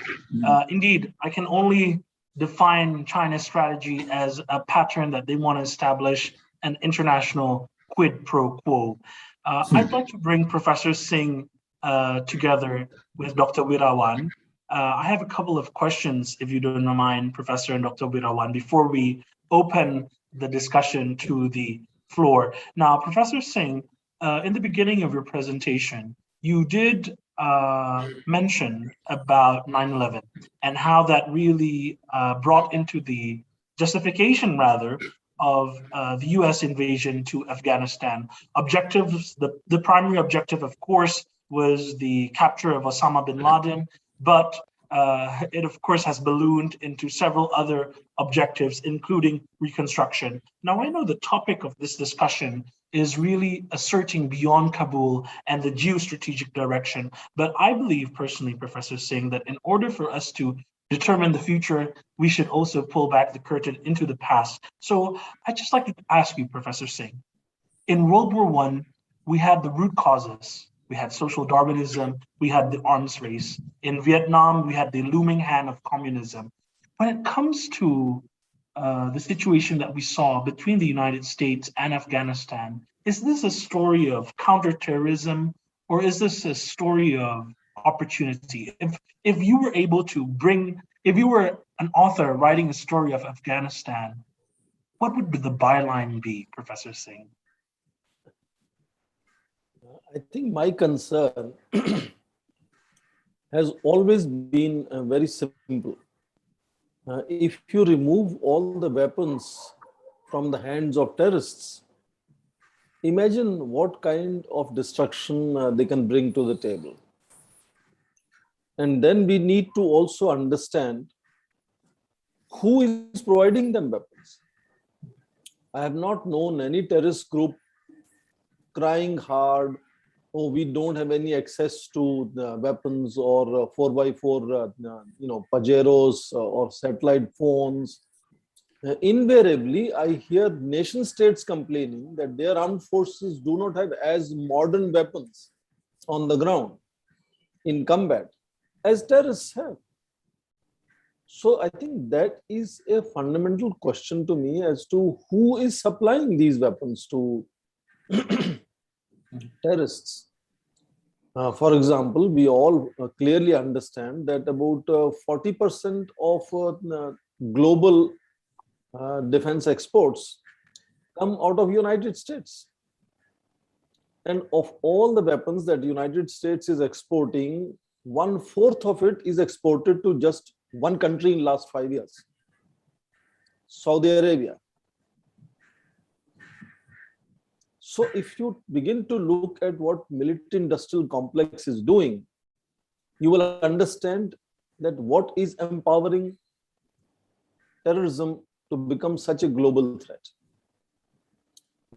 Indeed, I can only define China's strategy as a pattern that they want to establish an international quid pro quo. I'd like to bring Professor Singh together with Dr. Wirawan. I have a couple of questions, if you don't mind, Professor and Dr. Wirawan, before we open the discussion to the floor. Now, Professor Singh, in the beginning of your presentation, you did mention about 9/11 and how that really brought into the justification, rather, of the US invasion to Afghanistan. Objectives, the primary objective, of course, was the capture of Osama bin Laden, but it, of course, has ballooned into several other objectives, including reconstruction. Now, I know the topic of this discussion is really asserting beyond Kabul and the geostrategic direction, but I believe personally, Professor Singh, that in order for us to determine the future, we should also pull back the curtain into the past. So I'd just like to ask you, Professor Singh, in World War I, we had the root causes. We had social Darwinism, we had the arms race. In Vietnam, we had the looming hand of communism. When it comes to the situation that we saw between the United States and Afghanistan, is this a story of counterterrorism, or is this a story of opportunity? If you were able to if you were an author writing a story of Afghanistan, what would the byline be, Professor Singh? I think my concern has always been very simple. If you remove all the weapons from the hands of terrorists, imagine what kind of destruction they can bring to the table. And then we need to also understand who is providing them weapons. I have not known any terrorist group crying hard, oh, we don't have any access to the weapons or 4x4, Pajeros or satellite phones. Invariably, I hear nation states complaining that their armed forces do not have as modern weapons on the ground in combat as terrorists have. So I think that is a fundamental question to me as to who is supplying these weapons to terrorists. For example, we all clearly understand that about 40% of global defense exports come out of United States. And of all the weapons that the United States is exporting, 1/4 of it is exported to just one country in the last 5 years, Saudi Arabia. So if you begin to look at what military industrial complex is doing, you will understand that what is empowering terrorism to become such a global threat.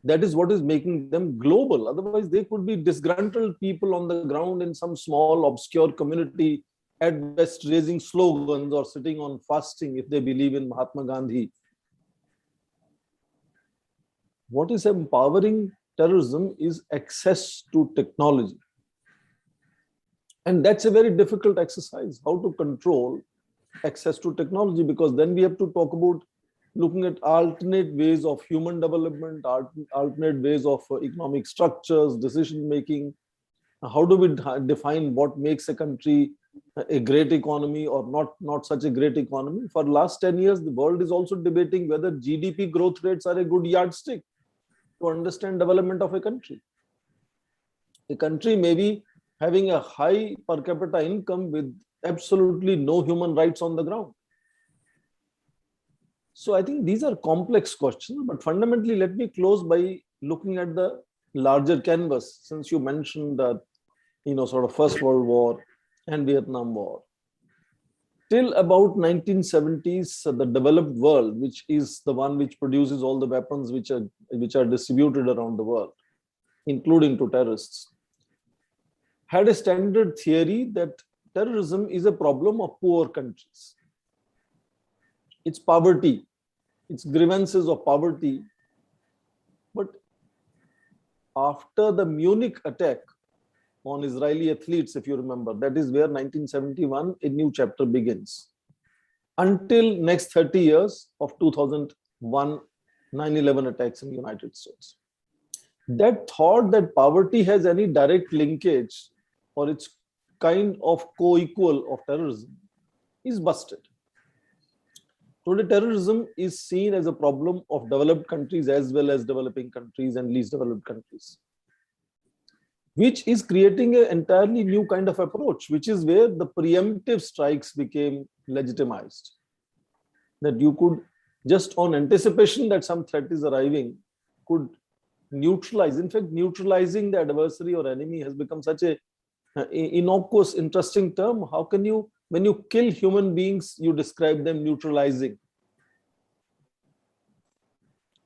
That is what is making them global. Otherwise, they could be disgruntled people on the ground in some small, obscure community, at best raising slogans or sitting on fasting if they believe in Mahatma Gandhi. What is empowering terrorism is access to technology. And that's a very difficult exercise, how to control access to technology, because then we have to talk about looking at alternate ways of human development, alternate ways of economic structures, decision making. How do we define what makes a country a great economy or not such a great economy? For the last 10 years, the world is also debating whether GDP growth rates are a good yardstick to understand development of a country. A country may be having a high per capita income with absolutely no human rights on the ground. So I think these are complex questions, but fundamentally, let me close by looking at the larger canvas, since you mentioned that, sort of First World War and Vietnam War. Till about 1970s, the developed world, which is the one which produces all the weapons which are distributed around the world, including to terrorists, had a standard theory that terrorism is a problem of poor countries. It's poverty, it's grievances of poverty. But after the Munich attack on Israeli athletes, if you remember, that is where 1971, a new chapter begins. Until next 30 years of 2001, 9/11 attacks in the United States. That thought that poverty has any direct linkage or it's kind of co-equal of terrorism is busted. Today, terrorism is seen as a problem of developed countries as well as developing countries and least developed countries, which is creating an entirely new kind of approach, which is where the preemptive strikes became legitimized. That you could, just on anticipation that some threat is arriving, could neutralize. In fact, neutralizing the adversary or enemy has become such a innocuous, interesting term. How can you, when you kill human beings, you describe them neutralizing?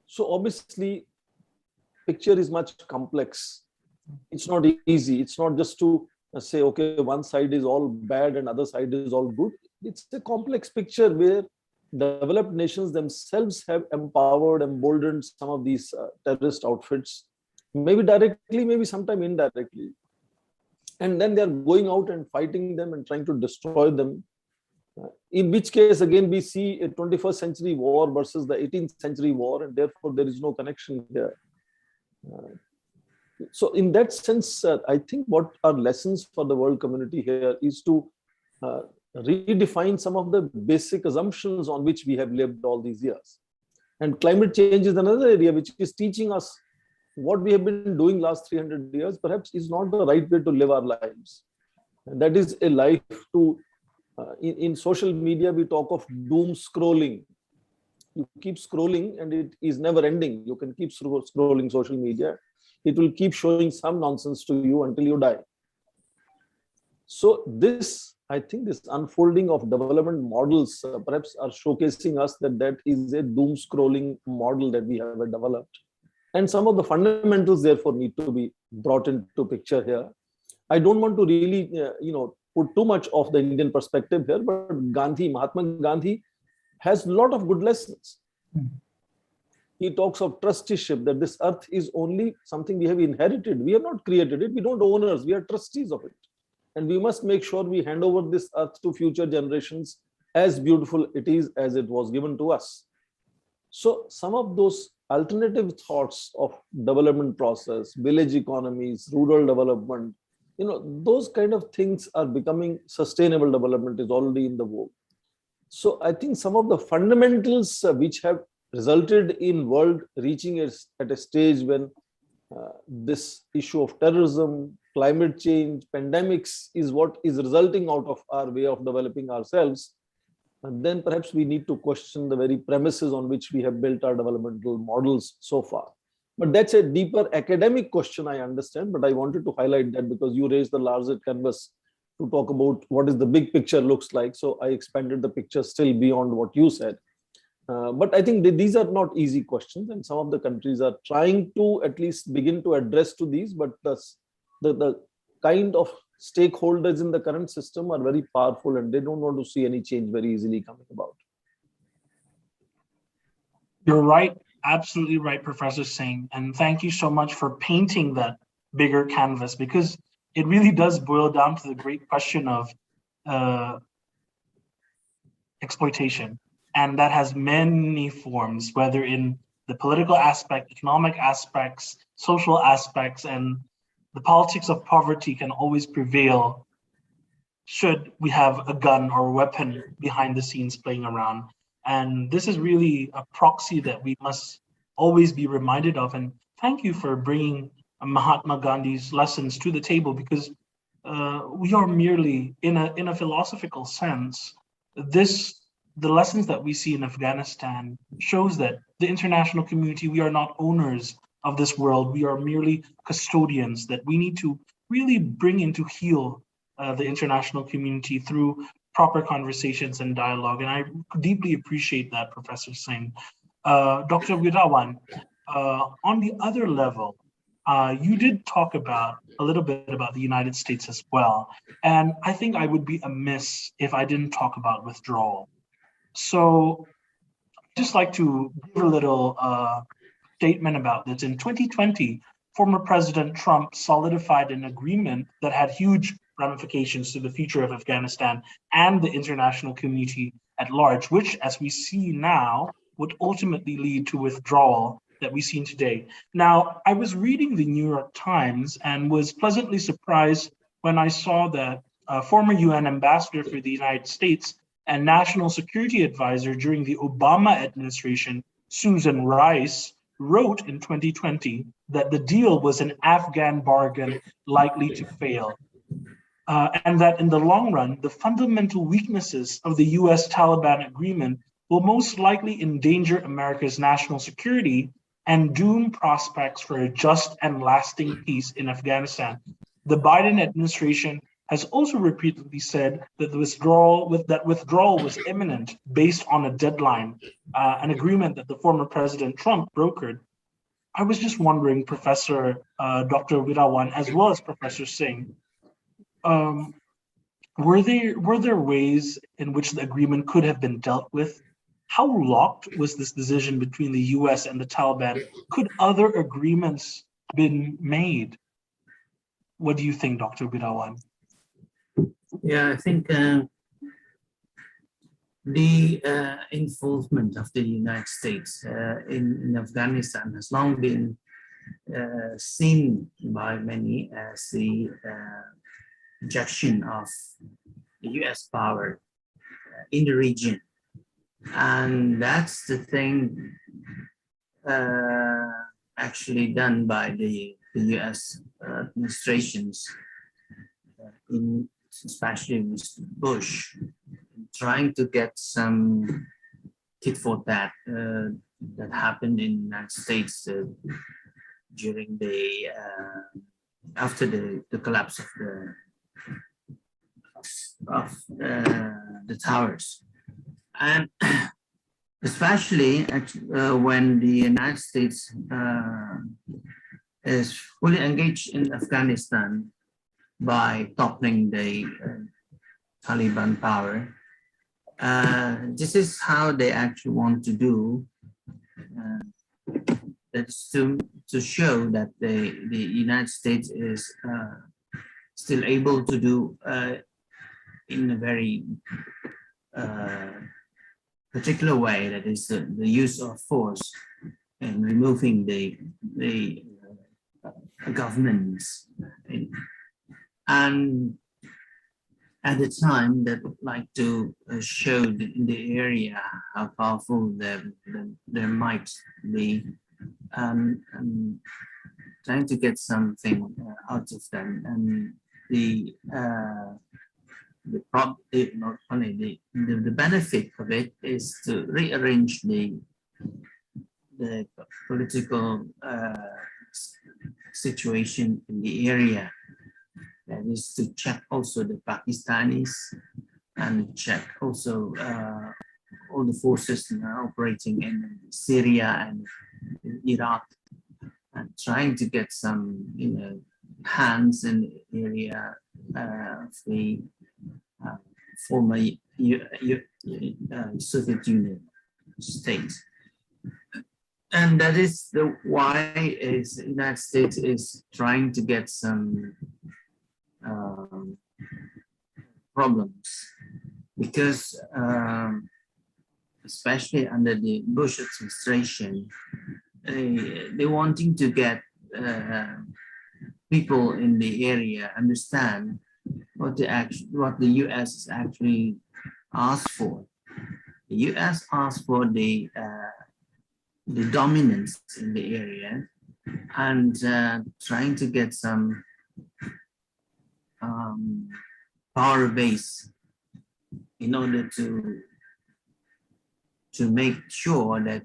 So obviously, picture is much complex. It's not easy. It's not just to say, okay, one side is all bad and other side is all good. It's a complex picture where developed nations themselves have empowered, emboldened some of these terrorist outfits, maybe directly, maybe sometime indirectly. And then they're going out and fighting them and trying to destroy them In which case, again, we see a 21st century war versus the 18th century war, and therefore there is no connection here. So in that sense, I think what are lessons for the world community here is to redefine some of the basic assumptions on which we have lived all these years. And climate change is another area which is teaching us what we have been doing last 300 years, perhaps is not the right way to live our lives. And that is a life to, in social media, we talk of doom scrolling. You keep scrolling and it is never ending. You can keep scrolling social media. It will keep showing some nonsense to you until you die. So this, I think this unfolding of development models perhaps are showcasing us that that is a doom scrolling model that we have developed. And some of the fundamentals therefore need to be brought into picture here. I don't want to really, put too much of the Indian perspective here, but Mahatma Gandhi has a lot of good lessons. He talks of trusteeship, that this earth is only something we have inherited. We have not created it. We don't own it. We are trustees of it. And we must make sure we hand over this earth to future generations as beautiful it is as it was given to us. So some of those alternative thoughts of development process, village economies, rural development, those kind of things are becoming sustainable development is already in the vogue. So I think some of the fundamentals which have resulted in world reaching at a stage when this issue of terrorism, climate change, pandemics is what is resulting out of our way of developing ourselves. And then perhaps we need to question the very premises on which we have built our developmental models so far. But that's a deeper academic question, I understand, but I wanted to highlight that because you raised the larger canvas to talk about what is the big picture looks like. So I expanded the picture still beyond what you said. But I think these are not easy questions, and some of the countries are trying to at least begin to address to these, but the kind of stakeholders in the current system are very powerful and they don't want to see any change very easily coming about. You're right, absolutely right, Professor Singh. And thank you so much for painting that bigger canvas, because it really does boil down to the great question of exploitation. And that has many forms, whether in the political aspect, economic aspects, social aspects, and the politics of poverty can always prevail should we have a gun or a weapon behind the scenes playing around. And this is really a proxy that we must always be reminded of. And thank you for bringing Mahatma Gandhi's lessons to the table, because we are merely, in a philosophical sense, the lessons that we see in Afghanistan shows that the international community, we are not owners of this world. We are merely custodians that we need to really bring in to heal the international community through proper conversations and dialogue. And I deeply appreciate that, Professor Singh. Dr. Wirawan, on the other level, you did talk about a little bit about the United States as well. And I think I would be amiss if I didn't talk about withdrawal. So I'd just like to give a little statement about this. In 2020, former President Trump solidified an agreement that had huge ramifications to the future of Afghanistan and the international community at large, which, as we see now, would ultimately lead to withdrawal that we've seen today. Now, I was reading the New York Times and was pleasantly surprised when I saw that former UN ambassador for the United States and National Security Advisor during the Obama administration, Susan Rice, wrote in 2020 that the deal was an Afghan bargain likely to fail. And that in the long run, the fundamental weaknesses of the US-Taliban agreement will most likely endanger America's national security and doom prospects for a just and lasting peace in Afghanistan. The Biden administration has also repeatedly said that the withdrawal was imminent based on a deadline, an agreement that the former President Trump brokered. I was just wondering, Professor Dr. Wirawan, as well as Professor Singh, were there ways in which the agreement could have been dealt with? How locked was this decision between the US and the Taliban? Could other agreements been made? What do you think, Dr. Wirawan? Yeah, I think The involvement of the United States in Afghanistan has long been seen by many as the injection of the US power in the region. And that's the thing actually done by the US administrations, especially Mr. Bush, trying to get some tit for tat that happened in the United States during the after the collapse of the towers, and especially when the United States is fully engaged in Afghanistan by toppling the Taliban power. This is how they actually want to do. That's to show that the United States is still able to do in a very particular way, that is the use of force and removing the governments. And at the time, they would like to show in the area how powerful their might be, trying to get something out of them. And not only the benefit of it is to rearrange the political situation in the area. That is to check also the Pakistanis and check also all the forces operating in Syria and Iraq, and trying to get some hands in the area of the former Soviet Union states. And that is why the United States is trying to get some problems, because especially under the Bush administration, they're wanting to get people in the area understand what the US actually asked for. The US asked for the dominance in the area, and trying to get some power base in order to make sure that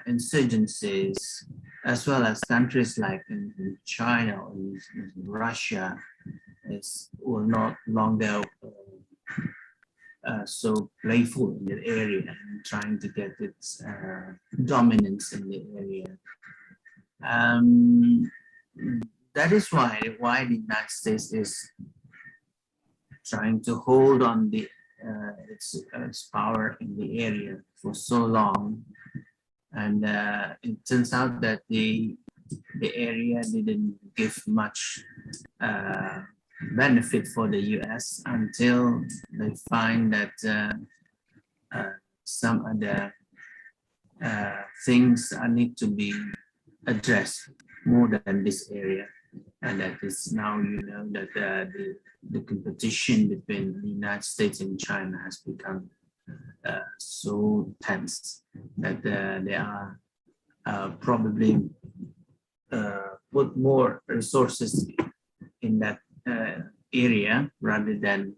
insurgencies, as well as countries like in China or in Russia, will not longer so playful in the area and trying to get its dominance in the area. That is why the United States is trying to hold on its power in the area for so long, and it turns out that the area didn't give much benefit for the US until they find that some other things need to be addressed more than this area, and that is now that the competition between the United States and China has become so tense that they are probably put more resources in that area rather than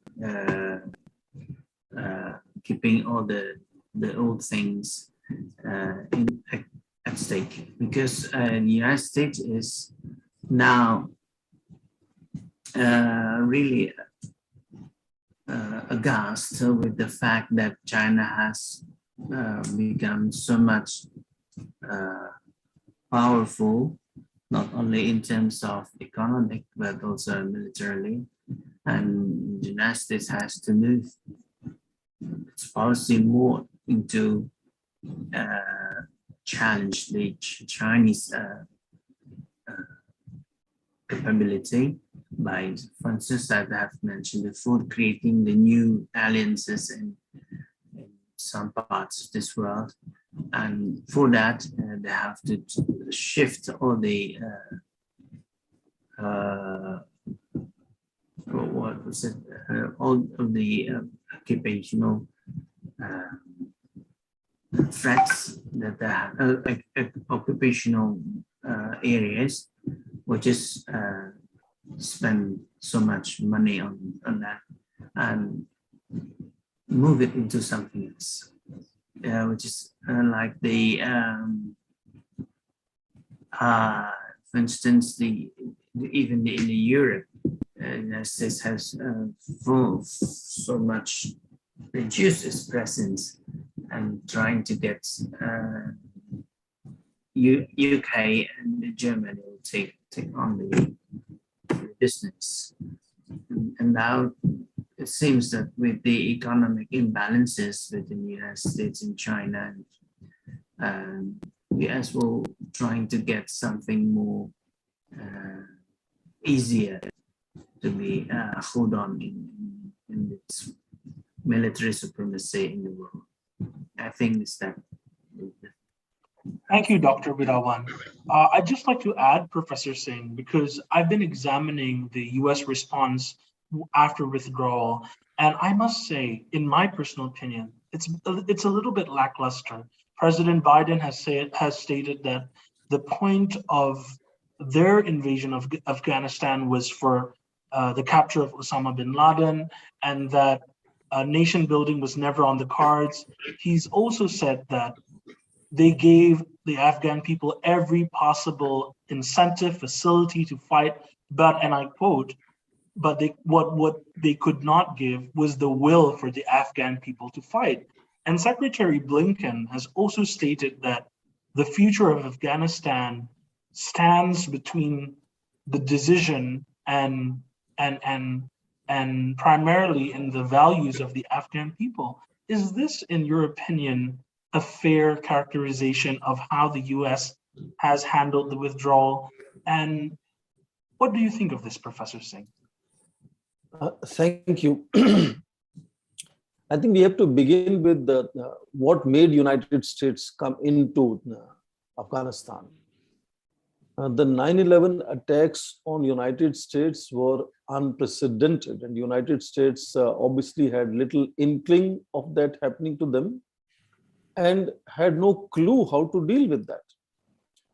keeping all the old things at stake, because the United States is now really aghast with the fact that China has become so much powerful, not only in terms of economic, but also militarily. And the United States has to move its policy more into challenge the Chinese capability by, for instance, I have mentioned before, creating the new alliances in some parts of this world. And for that, they have to shift all the what was it? All of the occupational threats that they have, occupational areas, which is spend so much money on that and move it into something else, which is like the for instance, even in the Europe, United States has so much reduced its presence and trying to get UK and Germany will take on the business, and now it seems that with the economic imbalances within the United States and China, US will trying to get something more easier to be hold on in its military supremacy in the world. I think it's that. Thank you, Dr. Virawan. I'd just like to add, Professor Singh, because I've been examining the US response after withdrawal, and I must say, in my personal opinion, it's a little bit lackluster. President Biden has stated that the point of their invasion of Afghanistan was for the capture of Osama bin Laden, and that nation building was never on the cards. He's also said that they gave the Afghan people every possible incentive, facility to fight, but, and I quote, but what they could not give was the will for the Afghan people to fight. And Secretary Blinken has also stated that the future of Afghanistan stands between the decision and primarily in the values of the Afghan people. Is this, in your opinion, a fair characterization of how the US has handled the withdrawal? And what do you think of this, Professor Singh? Thank you. I think we have to begin with what made United States come into Afghanistan. The 9/11 attacks on United States were unprecedented, and United States obviously had little inkling of that happening to them and had no clue how to deal with that.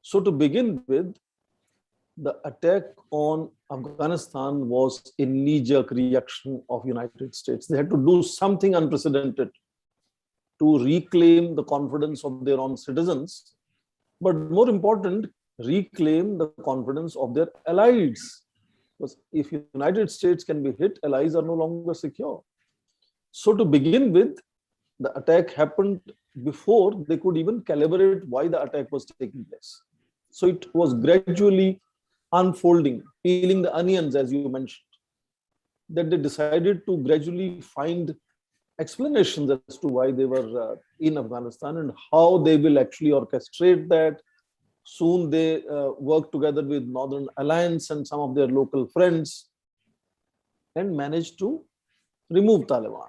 So to begin with, the attack on Afghanistan was a knee-jerk reaction of United States. They had to do something unprecedented to reclaim the confidence of their own citizens, but more important, reclaim the confidence of their allies. Because if United States can be hit, allies are no longer secure. So to begin with, the attack happened before they could even calibrate why the attack was taking place. So it was gradually unfolding, peeling the onions, as you mentioned, that they decided to gradually find explanations as to why they were in Afghanistan and how they will actually orchestrate that. Soon they worked together with Northern Alliance and some of their local friends and managed to remove Taliban.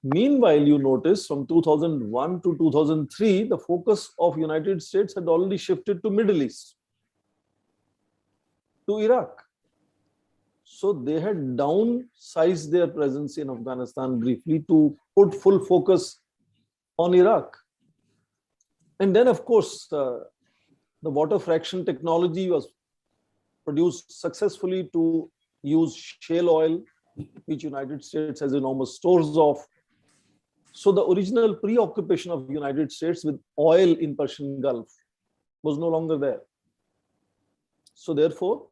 Meanwhile, you notice from 2001 to 2003, the focus of United States had already shifted to Middle East, to Iraq. So they had downsized their presence in Afghanistan briefly to put full focus on Iraq. And then, of course, the water fraction technology was produced successfully to use shale oil, which United States has enormous stores of. So the original preoccupation of United States with oil in Persian Gulf was no longer there. So therefore,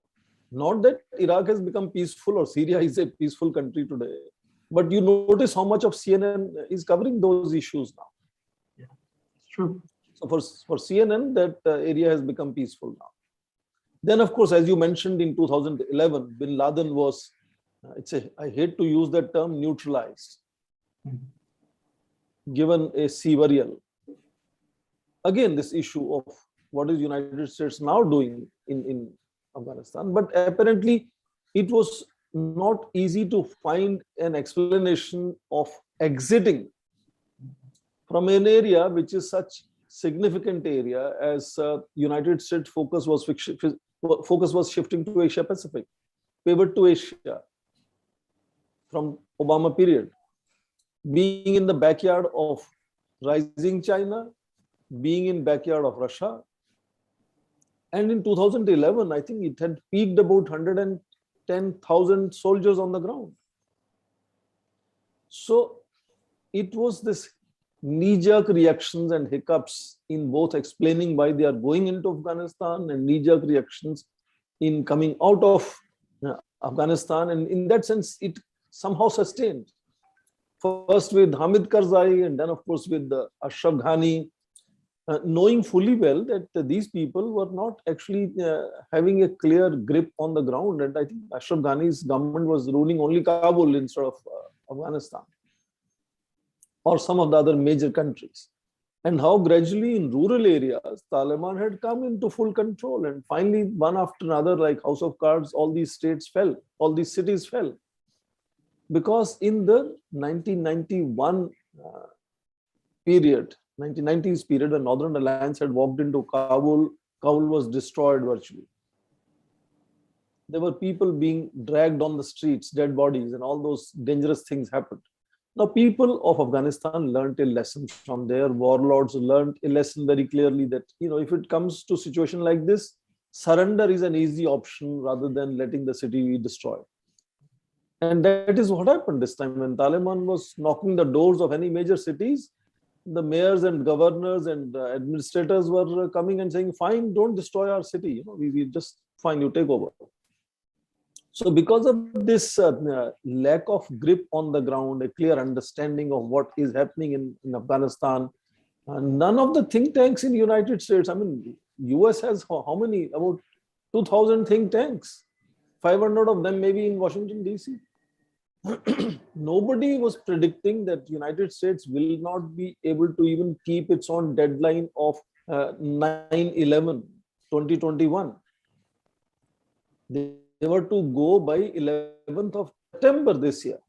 not that Iraq has become peaceful or Syria is a peaceful country today, but you notice how much of CNN is covering those issues now. Yeah, it's true. So for CNN, that area has become peaceful now. Then, of course, as you mentioned, in 2011, bin Laden was, I hate to use that term, neutralized, given a sea burial. Again, this issue of what is United States now doing in Afghanistan, but apparently it was not easy to find an explanation of exiting from an area which is such significant area as United States focus was shifting to Asia Pacific, pivot to Asia from Obama period, being in the backyard of rising China, being in backyard of Russia. And in 2011, I think it had peaked about 110,000 soldiers on the ground. So it was this knee-jerk reactions and hiccups in both explaining why they are going into Afghanistan and knee-jerk reactions in coming out of Afghanistan. And in that sense, it somehow sustained. First with Hamid Karzai, and then of course with Ashraf Ghani, knowing fully well that these people were not actually having a clear grip on the ground. And I think Ashraf Ghani's government was ruling only Kabul instead of Afghanistan or some of the other major countries. And how gradually in rural areas, Taliban had come into full control. And finally, one after another, like house of cards, all these states fell, all these cities fell. Because in the 1991 period, 1990s period, when Northern Alliance had walked into Kabul, Kabul was destroyed virtually. There were people being dragged on the streets, dead bodies, and all those dangerous things happened. Now, people of Afghanistan learned a lesson from their warlords, learned a lesson very clearly that, if it comes to a situation like this, surrender is an easy option rather than letting the city be destroyed. And that is what happened this time when Taliban was knocking the doors of any major cities. The mayors and governors and administrators were coming and saying, fine, don't destroy our city. We just, fine, you take over. So because of this lack of grip on the ground, a clear understanding of what is happening in Afghanistan, none of the think tanks in the United States, I mean, US has how many? About 2,000 think tanks, 500 of them maybe in Washington, DC. Nobody was predicting that United States will not be able to even keep its own deadline of 9/11, 2021. They were to go by 11th of September this year.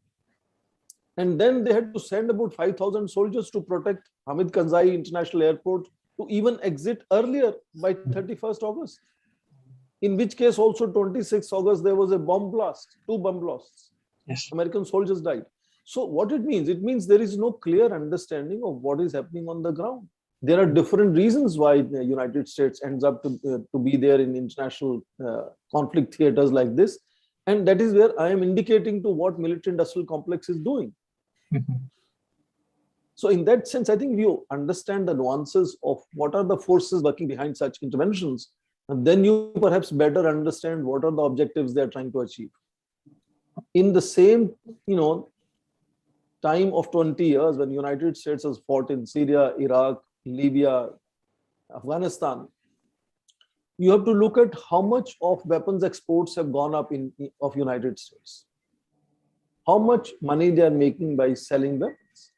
And then they had to send about 5,000 soldiers to protect Hamid Karzai International Airport to even exit earlier by 31st August. In which case also 26th August, there was a bomb blast, 2 bomb blasts. Yes. American soldiers died. So what it means there is no clear understanding of what is happening on the ground. There are different reasons why the United States ends up to be there in international conflict theaters like this. And that is where I am indicating to what military industrial complex is doing. Mm-hmm. So in that sense, I think you understand the nuances of what are the forces working behind such interventions. And then you perhaps better understand what are the objectives they are trying to achieve. In the same, time of 20 years when United States has fought in Syria, Iraq, Libya, Afghanistan, you have to look at how much of weapons exports have gone up of United States. How much money they are making by selling weapons,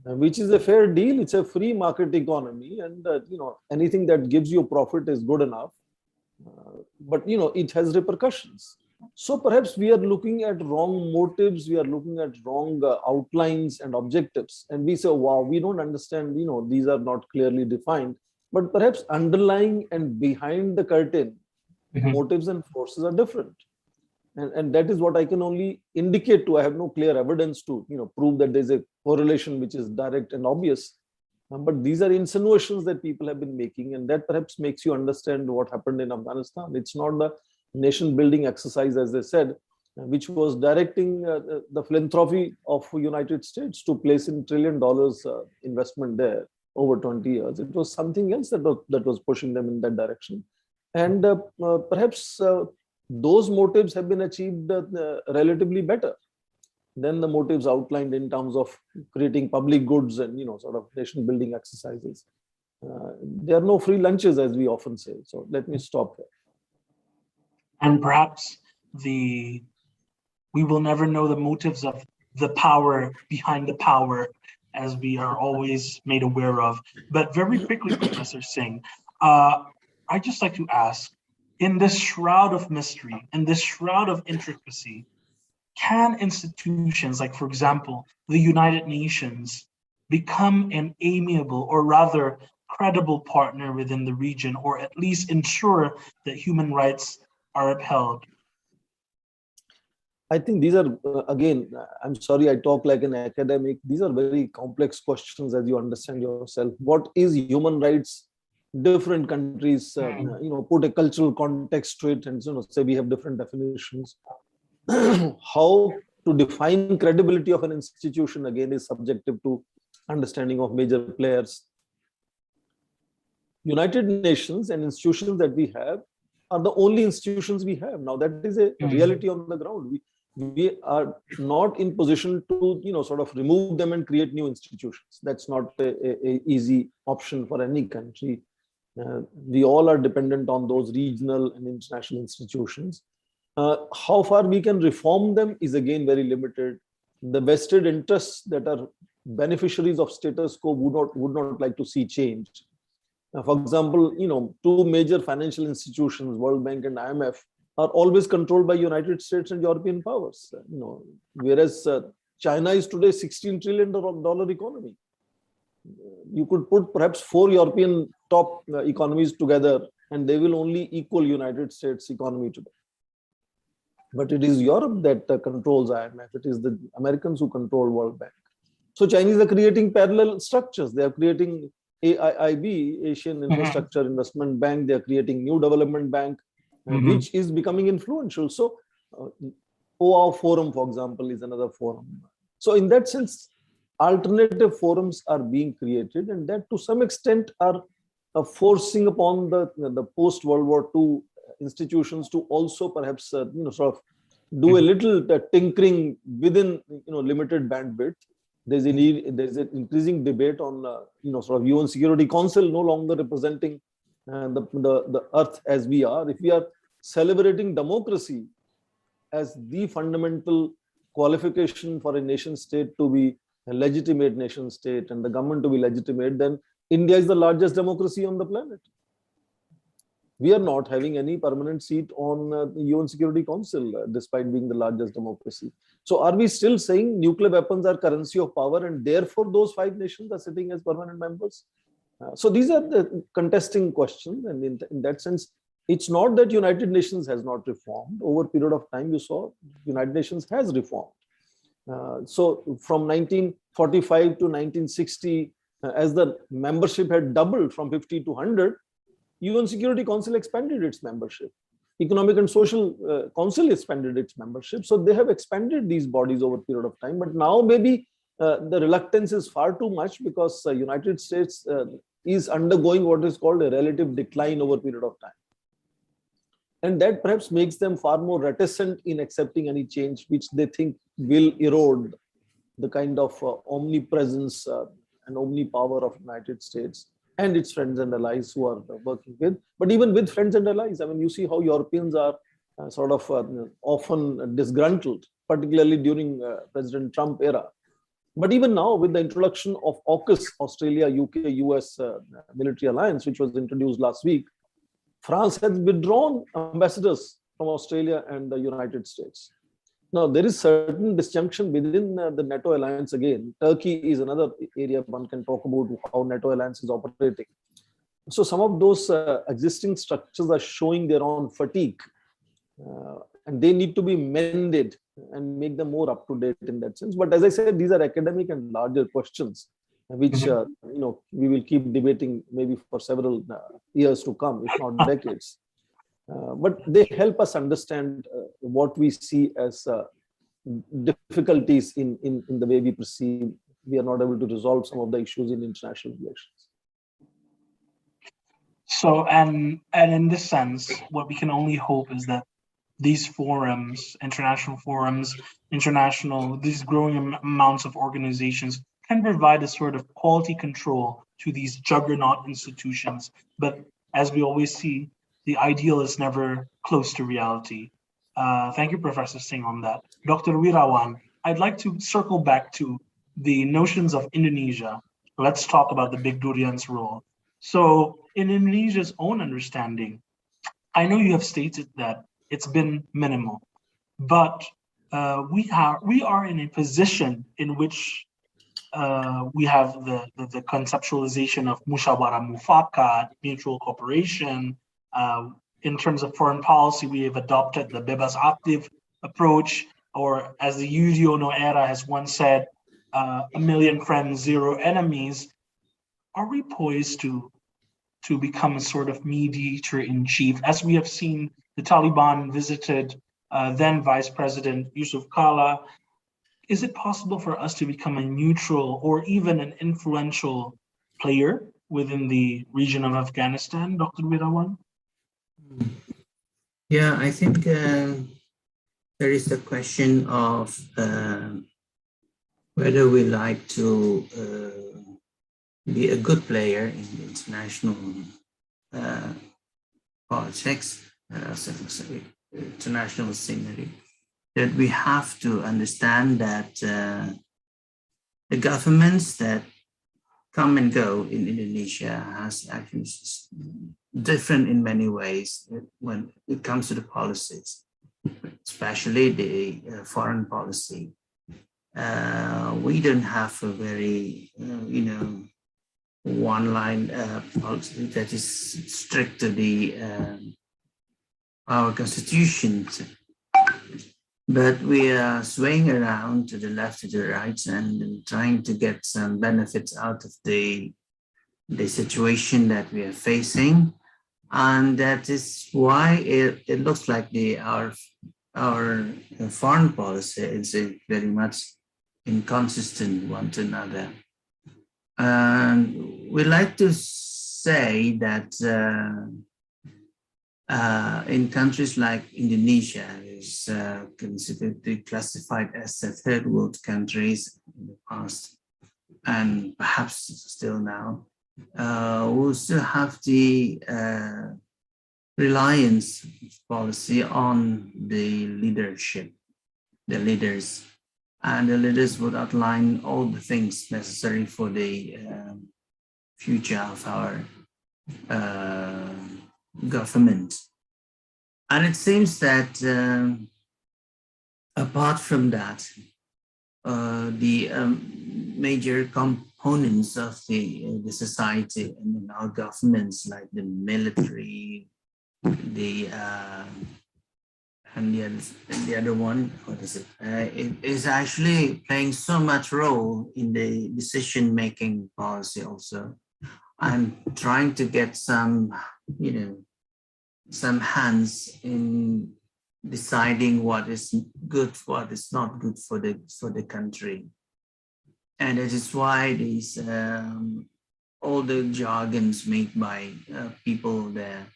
which is a fair deal. It's a free market economy, and anything that gives you profit is good enough. But it has repercussions. So perhaps we are looking at wrong motives, we are looking at wrong outlines and objectives, and we say, wow, we don't understand, these are not clearly defined, but perhaps underlying and behind the curtain, motives and forces are different. And that is what I can only indicate to. I have no clear evidence to, prove that there's a correlation which is direct and obvious. But these are insinuations that people have been making, and that perhaps makes you understand what happened in Afghanistan. It's not the nation building exercise, as they said, which was directing the philanthropy of United States to place in $1 trillion investment there over 20 years. It was something else that was pushing them in that direction. And perhaps those motives have been achieved relatively better than the motives outlined in terms of creating public goods and, sort of nation building exercises. There are no free lunches, as we often say. So let me stop here. And perhaps we will never know the motives of the power behind the power, as we are always made aware of. But very quickly, Professor Singh, I'd just like to ask, in this shroud of mystery, in this shroud of intricacy, can institutions like, for example, the United Nations become an amiable or rather credible partner within the region, or at least ensure that human rights are upheld? I think these are, again, I'm sorry I talk like an academic. These are very complex questions as you understand yourself. What is human rights? Different countries, put a cultural context to it and say we have different definitions. How to define credibility of an institution, again, is subjective to understanding of major players. United Nations and institutions that we have are the only institutions we have. Now, that is a reality on the ground. We are not in position to, sort of remove them and create new institutions. That's not a easy option for any country. We all are dependent on those regional and international institutions. How far we can reform them is again very limited. The vested interests that are beneficiaries of status quo would not like to see change. For example, two major financial institutions, World Bank and IMF, are always controlled by United States and European powers. Whereas China is today $16 trillion economy. You could put perhaps 4 European top economies together, and they will only equal United States economy today. But it is Europe that controls IMF. It is the Americans who control World Bank. So Chinese are creating parallel structures. They are creating AIIB, Asian Infrastructure Investment Bank. They are creating New Development Bank, which is becoming influential. So OAU Forum, for example, is another forum. So in that sense, alternative forums are being created, and that to some extent are forcing upon the post-World War II institutions to also perhaps sort of do a little tinkering within limited bandwidth. There's an increasing debate on sort of UN Security Council no longer representing the earth as we are. If we are celebrating democracy as the fundamental qualification for a nation state to be a legitimate nation state and the government to be legitimate, then India is the largest democracy on the planet. We are not having any permanent seat on the UN Security Council, despite being the largest democracy. So are we still saying nuclear weapons are currency of power and therefore those 5 nations are sitting as permanent members? So these are the contesting questions. And in that sense, it's not that United Nations has not reformed. Over a period of time, you saw United Nations has reformed. So from 1945 to 1960, as the membership had doubled from 50 to 100, UN Security Council expanded its membership. Economic and Social Council expanded its membership. So they have expanded these bodies over a period of time. But now maybe the reluctance is far too much because United States is undergoing what is called a relative decline over a period of time. And that perhaps makes them far more reticent in accepting any change, which they think will erode the kind of omnipresence and omnipower of United States and its friends and allies who are working with. But even with friends and allies, I mean, you see how Europeans are sort of often disgruntled, particularly during President Trump era. But even now, with the introduction of AUKUS, Australia, UK, US military alliance, which was introduced last week, France has withdrawn ambassadors from Australia and the United States. Now, there is certain disjunction within the NATO alliance again. Turkey is another area one can talk about how NATO alliance is operating. So some of those existing structures are showing their own fatigue. And they need to be mended and make them more up to date in that sense. But as I said, these are academic and larger questions, which we will keep debating maybe for several years to come, if not decades. But they help us understand what we see as difficulties in the way we perceive. We are not able to resolve some of the issues in international relations. So, and in this sense, what we can only hope is that these forums, these growing amounts of organizations can provide a sort of quality control to these juggernaut institutions. But as we always see, the ideal is never close to reality. Thank you, Professor Singh, on that. Dr. Wirawan, I'd like to circle back to the notions of Indonesia. Let's talk about the Big Durian's role. So in Indonesia's own understanding, I know you have stated that it's been minimal, but we are in a position in which we have the conceptualization of mushawara mufakat, mutual cooperation. In terms of foreign policy, we have adopted the bebas active approach, or as the Yudho no Era has once said, a million friends, zero enemies. Are we poised to become a sort of mediator in chief? As we have seen, the Taliban visited then Vice President Yusuf Kala. Is it possible for us to become a neutral or even an influential player within the region of Afghanistan, Dr. Wirawan? Yeah, I think there is the question of whether we like to be a good player in international politics, international scenery, that we have to understand that the governments that come and go in Indonesia has actually different in many ways when it comes to the policies, especially the foreign policy. We don't have a very, one-line policy that is strict to our constitution. But we are swaying around to the left, to the right, and trying to get some benefits out of the situation that we are facing. And that is why it looks like our foreign policy is very much inconsistent one to another. And we like to say that in countries like Indonesia, is considered classified as third world countries in the past, and perhaps still now, we still have the reliance policy on the leadership, the leaders, and the leaders would outline all the things necessary for the future of our government. And it seems that apart from that, the major components of the society and our governments, like the military, and the other one, what is it? It is actually playing so much role in the decision-making policy also. I'm trying to get some, some hands in deciding what is good, what is not good for the country. And it is why these all the jargons made by people there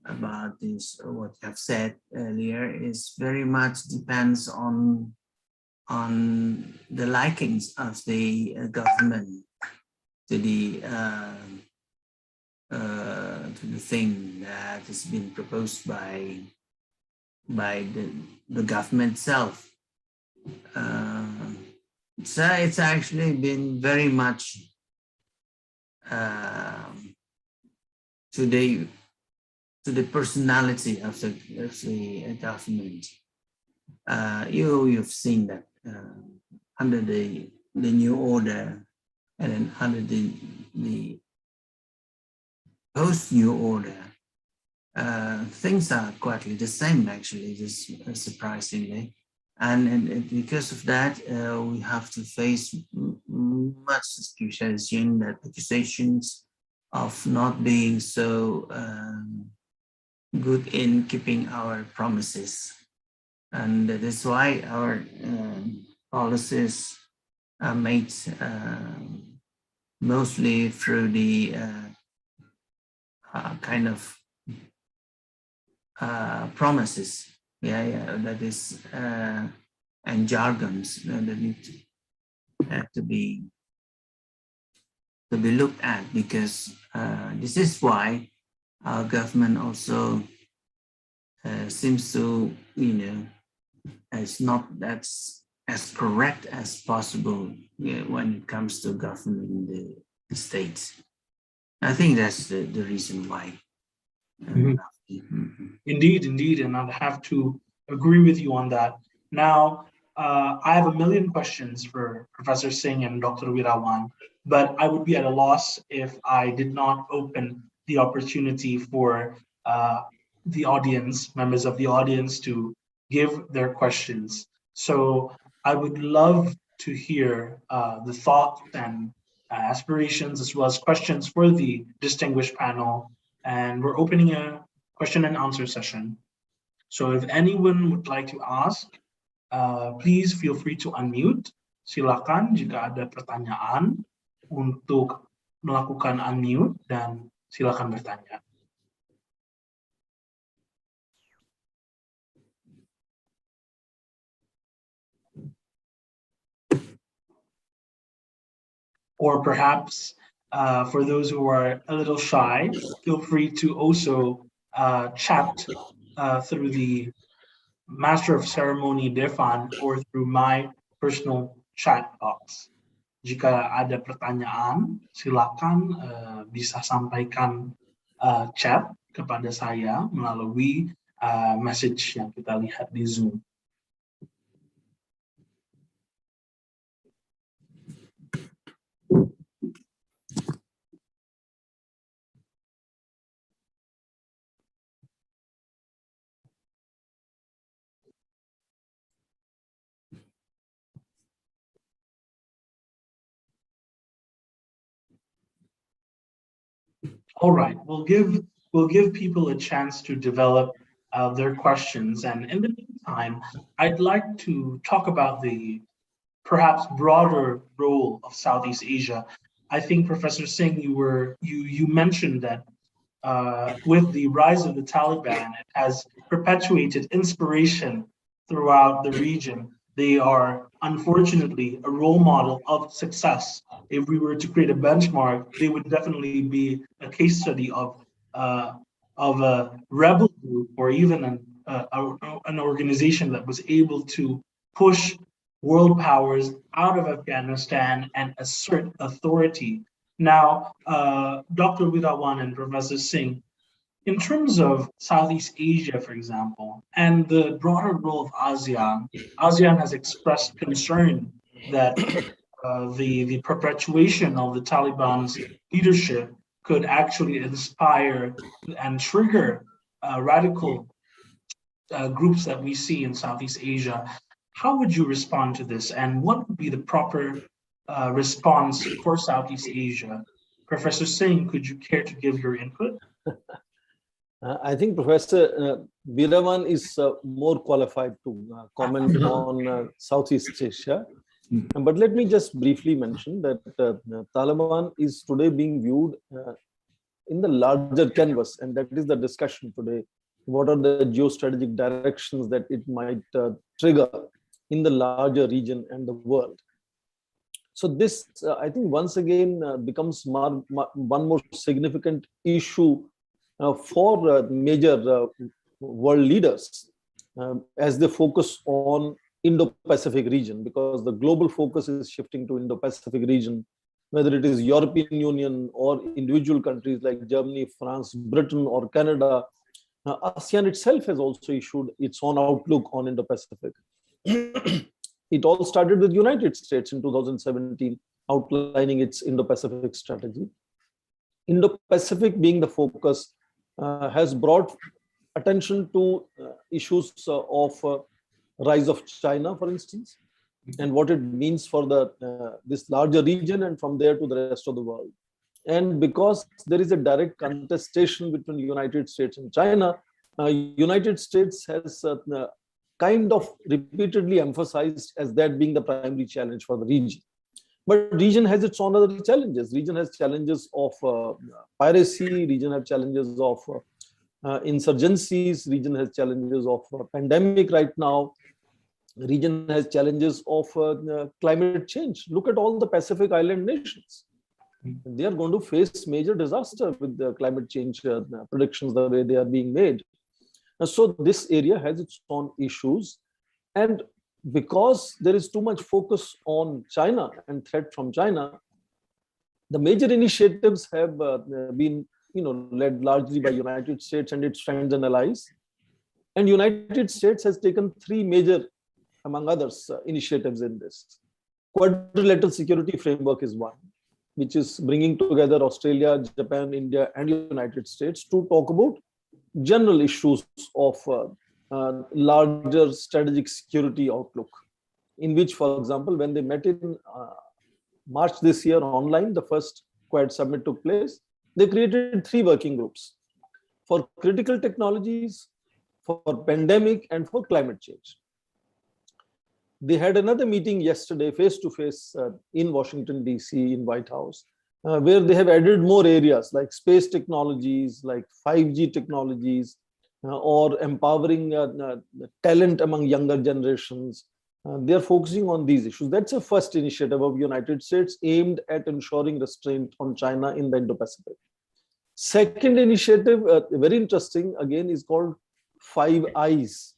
about this, what you have said earlier, is very much depends on the likings of the government to the thing that has been proposed by the government itself. So it's actually been very much to the personality of the government. You've seen that under the new order, and then under the post-new order, things are quite the same, actually, just surprisingly. And because of that, we have to face much accusations of not being so good in keeping our promises. And that is why our policies are made mostly through the kind of promises, that is, and jargons that need to be looked at, because this is why our government also seems to, is not that's as correct as possible when it comes to governing the states. I think that's the reason why. Indeed, and I'd have to agree with you on that. Now, I have a million questions for Professor Singh and Dr. Wirawan, but I would be at a loss if I did not open the opportunity for the audience, members of the audience, to give their questions. So I would love to hear the thoughts and aspirations as well as questions for the distinguished panel. And we're opening a question and answer session. So if anyone would like to ask, please feel free to unmute. Silakan jika ada pertanyaan untuk melakukan unmute dan silakan bertanya. Or perhaps for those who are a little shy, feel free to also chat through the Master of Ceremony Defan or through my personal chat box. Jika ada pertanyaan, silakan bisa sampaikan chat kepada saya melalui message yang kita lihat di Zoom. All right, we'll give people a chance to develop their questions, and in the meantime, I'd like to talk about the perhaps broader role of Southeast Asia. I think Professor Singh, you mentioned that with the rise of the Taliban, it has perpetuated inspiration throughout the region. They are unfortunately a role model of success. If we were to create a benchmark, they would definitely be a case study of a rebel group or even an organization that was able to push world powers out of Afghanistan and assert authority. Now, Dr. Wirawan and Professor Singh, in terms of Southeast Asia, for example, and the broader role of ASEAN, ASEAN has expressed concern that the perpetuation of the Taliban's leadership could actually inspire and trigger radical groups that we see in Southeast Asia. How would you respond to this, and what would be the proper response for Southeast Asia? Professor Singh, could you care to give your input? I think Professor Wirawan is more qualified to comment on Southeast Asia. But let me just briefly mention that Taliban is today being viewed in the larger canvas, and that is the discussion today. What are the geostrategic directions that it might trigger in the larger region and the world? So this, I think, once again becomes one more significant issue for major world leaders as they focus on Indo-Pacific region, because the global focus is shifting to Indo-Pacific region, whether it is European Union or individual countries like Germany, France, Britain, or Canada. ASEAN itself has also issued its own outlook on Indo-Pacific. It all started with the United States in 2017, outlining its Indo-Pacific strategy. Indo-Pacific being the focus has brought attention to issues of rise of China, for instance, and what it means for this larger region and from there to the rest of the world. And because there is a direct contestation between the United States and China, United States has kind of repeatedly emphasized as that being the primary challenge for the region. But region has its own other challenges. Region has challenges of piracy, region has challenges of insurgencies, region has challenges of pandemic right now, region has challenges of climate change. Look at all the Pacific Island nations. They are going to face major disaster with the climate change predictions the way they are being made. So this area has its own issues. And because there is too much focus on China and threat from China, the major initiatives have been led largely by United States and its friends and allies. And United States has taken three major among others, initiatives in this. Quadrilateral security framework is one, which is bringing together Australia, Japan, India, and United States to talk about general issues of larger strategic security outlook, in which, for example, when they met in March this year online, the first Quad summit took place, they created 3 working groups for critical technologies, for pandemic, and for climate change. They had another meeting yesterday, face-to-face, in Washington, D.C., in White House, where they have added more areas like space technologies, like 5G technologies, or empowering talent among younger generations. They're focusing on these issues. That's a first initiative of United States aimed at ensuring restraint on China in the Indo-Pacific. Second initiative, very interesting, again, is called Five Eyes.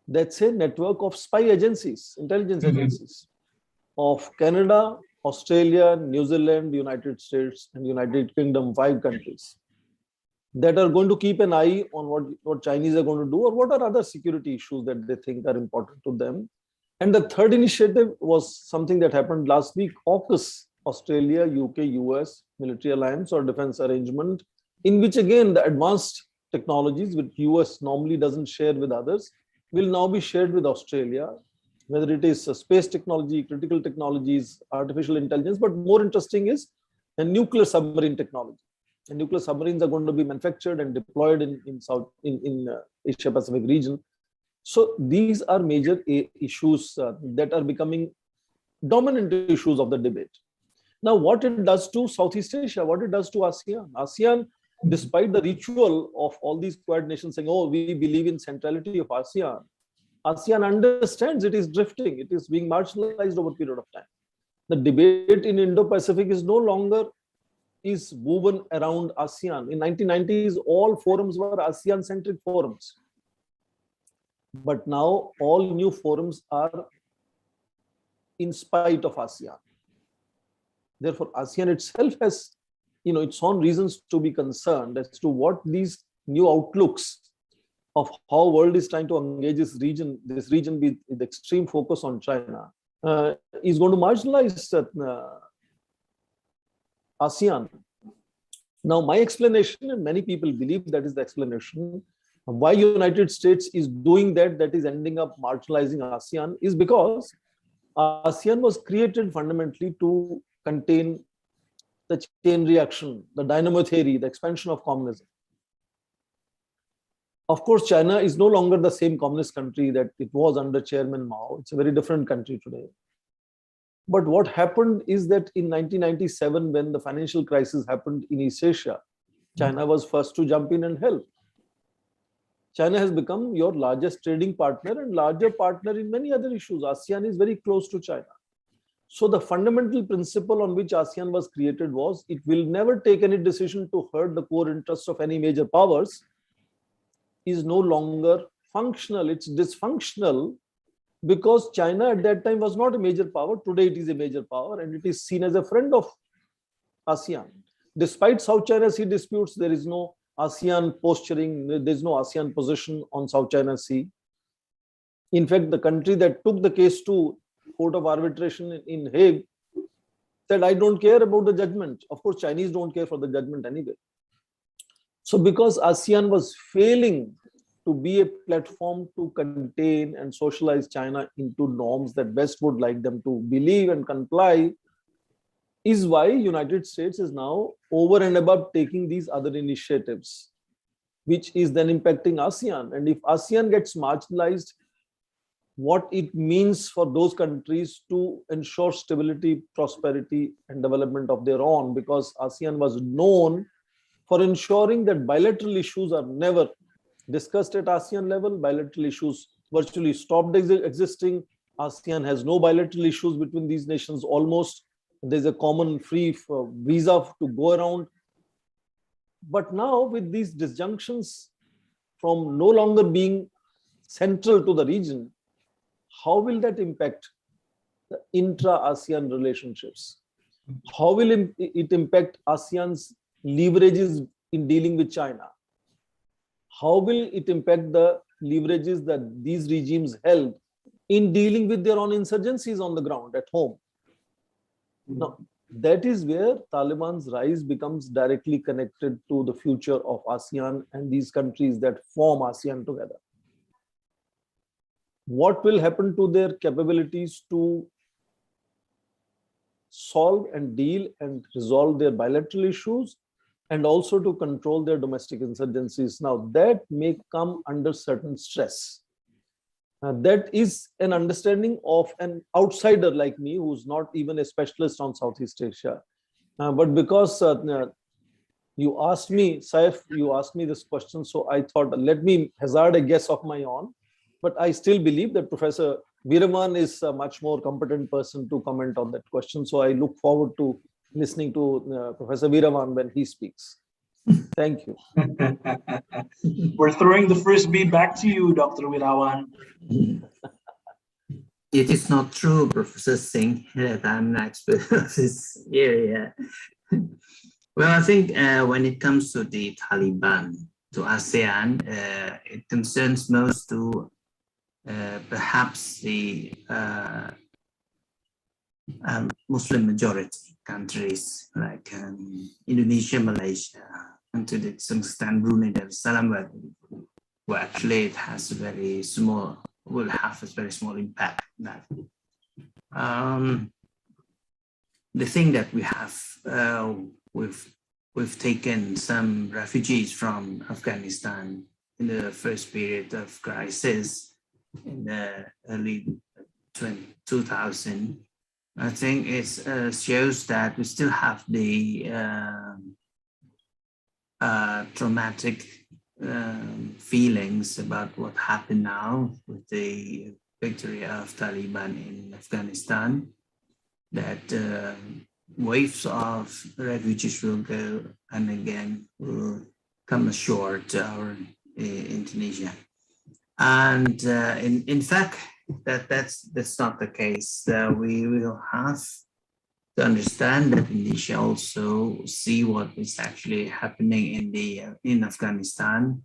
That's a network of spy agencies, intelligence agencies of Canada, Australia, New Zealand, United States, and United Kingdom, 5 countries that are going to keep an eye on what Chinese are going to do, or what are other security issues that they think are important to them. And the third initiative was something that happened last week, AUKUS, Australia, UK, US military alliance or defense arrangement, in which again the advanced technologies which US normally doesn't share with others will now be shared with Australia, whether it is space technology, critical technologies, artificial intelligence, but more interesting is a nuclear submarine technology. And nuclear submarines are going to be manufactured and deployed in Asia Pacific region. So these are major issues that are becoming dominant issues of the debate. Now, what it does to Southeast Asia, what it does to ASEAN. ASEAN, despite the ritual of all these Quad nations saying, oh, we believe in centrality of ASEAN, ASEAN understands it is drifting, it is being marginalized over a period of time. The debate in Indo-Pacific is no longer is woven around ASEAN. In 1990s, all forums were ASEAN-centric forums. But now all new forums are in spite of ASEAN. Therefore, ASEAN itself has, its own reasons to be concerned as to what these new outlooks of how world is trying to engage this region with extreme focus on China, is going to marginalize ASEAN. Now, my explanation, and many people believe that is the explanation, why United States is doing that is ending up marginalizing ASEAN, is because ASEAN was created fundamentally to contain the chain reaction, the dynamo theory, the expansion of communism. Of course, China is no longer the same communist country that it was under Chairman Mao. It's a very different country today. But what happened is that in 1997, when the financial crisis happened in East Asia, China was first to jump in and help. China has become your largest trading partner and larger partner in many other issues. ASEAN is very close to China. So the fundamental principle on which ASEAN was created was it will never take any decision to hurt the core interests of any major powers, is no longer functional. It's dysfunctional because China at that time was not a major power. Today it is a major power and it is seen as a friend of ASEAN. Despite South China Sea disputes, there is no ASEAN posturing, there is no ASEAN position on South China Sea. In fact, the country that took the case to Court of Arbitration in Hague said, I don't care about the judgment. Of course, Chinese don't care for the judgment anyway. So because ASEAN was failing to be a platform to contain and socialize China into norms that West would like them to believe and comply, is why United States is now over and above taking these other initiatives, which is then impacting ASEAN. And if ASEAN gets marginalized, what it means for those countries to ensure stability, prosperity, and development of their own, because ASEAN was known for ensuring that bilateral issues are never discussed at ASEAN level. Bilateral issues virtually stopped existing. ASEAN has no bilateral issues between these nations almost. There's a common free visa to go around. But now with these disjunctions from no longer being central to the region, how will that impact the intra-ASEAN relationships? How will it impact ASEAN's leverages in dealing with China? How will it impact the leverages that these regimes held in dealing with their own insurgencies on the ground at home. Now, that is where Taliban's rise becomes directly connected to the future of ASEAN and these countries that form ASEAN together. What will happen to their capabilities to solve and deal and resolve their bilateral issues and also to control their domestic insurgencies? Now, that may come under certain stress. That is an understanding of an outsider like me, who's not even a specialist on Southeast Asia. But because you asked me, Saif, you asked me this question, so I thought, let me hazard a guess of my own. But I still believe that Professor Veeraman is a much more competent person to comment on that question. So I look forward to listening to Professor Veeraman when he speaks. Thank you. We're throwing the frisbee back to you, Dr. Veeraman. It is not true, Professor Singh, that I'm an expert of this area. Well, I think when it comes to the Taliban, to ASEAN, it concerns most to perhaps the Muslim majority countries like Indonesia, Malaysia, and to some extent Brunei Darussalam, where actually it has a very small, will have a very small impact. That the thing that we have, we've taken some refugees from Afghanistan in the first period of crisis in the early 2000. I think it shows that we still have the traumatic feelings about what happened now with the victory of Taliban in Afghanistan, that waves of refugees will go and again will come ashore to our Indonesia. And in fact, that's not the case. We will have to understand that Indonesia also see what is actually happening in Afghanistan,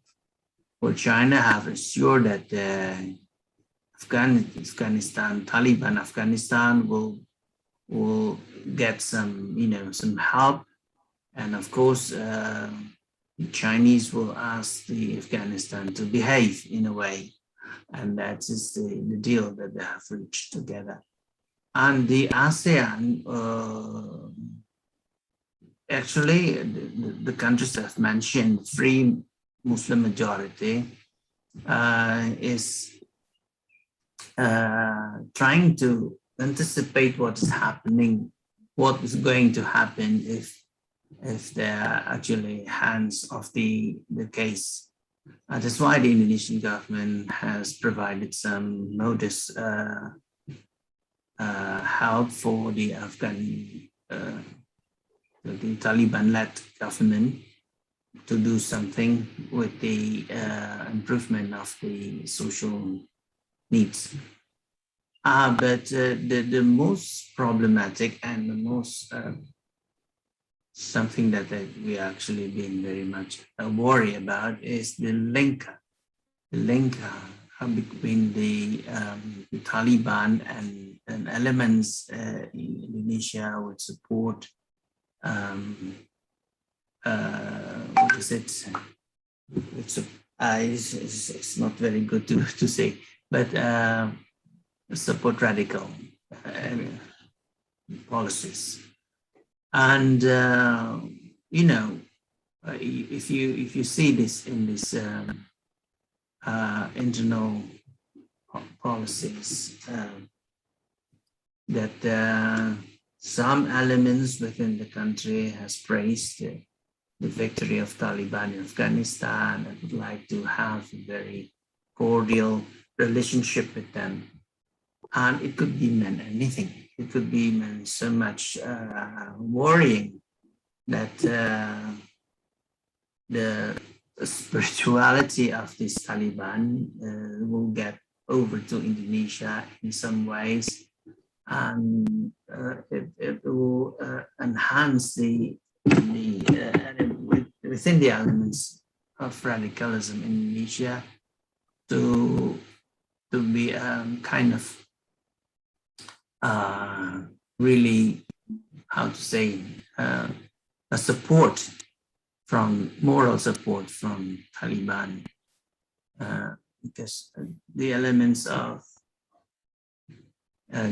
where China have assured that Afghanistan, Taliban Afghanistan will get some, some help, and of course the Chinese will ask the Afghanistan to behave in a way, and that is the deal that they have reached together. And the ASEAN, actually, the countries I've mentioned, free Muslim majority, is trying to anticipate what is happening, what is going to happen if they are actually hands of the case. That's why the Indonesian government has provided some modest help for the the Taliban-led government to do something with the improvement of the social needs. But the most problematic and the most something that we actually been very much worried about is the link between the Taliban and elements in Indonesia would support what is it? It's not very good to say, but support radical policies. And if you see this in this internal policies, that some elements within the country has praised the victory of Taliban in Afghanistan and would like to have a very cordial relationship with them. And it could be meant anything. It could be meant so much worrying that the spirituality of this Taliban will get over to Indonesia in some ways, and it will enhance within the elements of radicalism in Indonesia, to be kind of really, how to say, a support from moral support from Taliban, because the elements of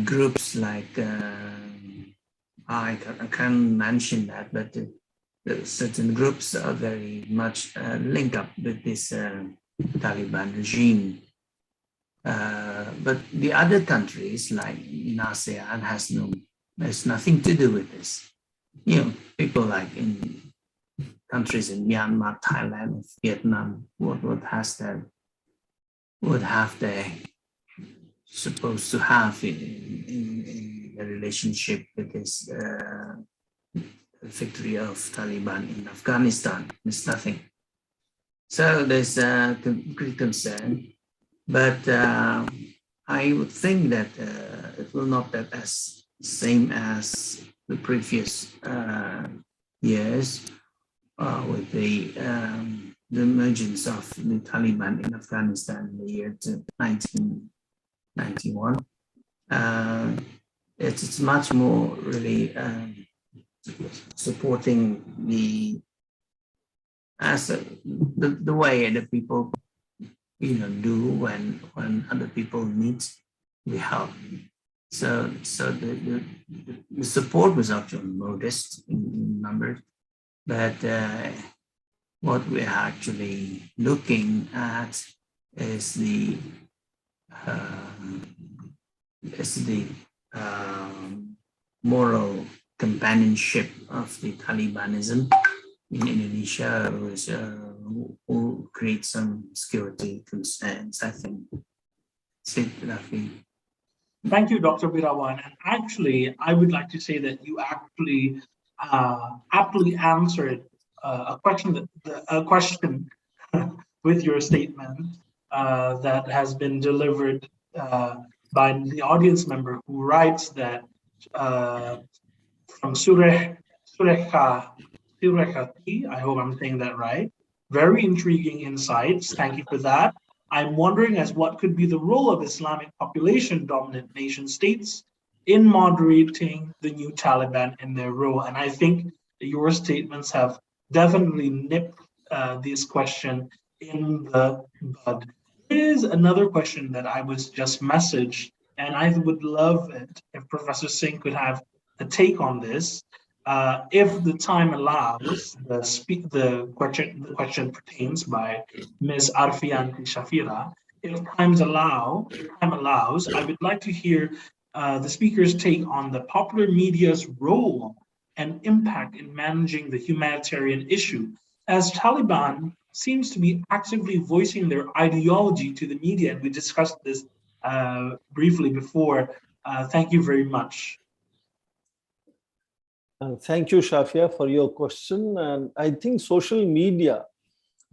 groups like I can't mention that, but certain groups are very much linked up with this Taliban regime. But the other countries, like in ASEAN, has nothing to do with this. You know, people like in countries in Myanmar, Thailand, Vietnam, what have they supposed to have in a relationship with this victory of Taliban in Afghanistan? There's nothing. So there's a great concern, but I would think that it will not be as same as the previous years with the emergence of the Taliban in Afghanistan in the year 1991. It's much more really supporting the way that people do when other people need the help. So the support was actually modest in numbers, but what we're actually looking at is the moral companionship of the Talibanism in Indonesia, who create some security concerns, I think. Thank you, Dr. Birawan. And actually, I would like to say that you actually aptly answered a question with your statement that has been delivered by the audience member who writes that from Surehati, I hope I'm saying that right. Very intriguing insights. Thank you for that. I'm wondering as what could be the role of Islamic population-dominant nation states in moderating the new Taliban in their role. And I think your statements have definitely nipped this question in the bud. There is another question that I was just messaged, and I would love it if Professor Singh could have a take on this. If the time allows, the question pertains by Ms. Arfian Shafira. If time allows, I would like to hear the speaker's take on the popular media's role and impact in managing the humanitarian issue, as Taliban seems to be actively voicing their ideology to the media, and we discussed this briefly before. Thank you very much. Thank you, Shafia, for your question. And I think social media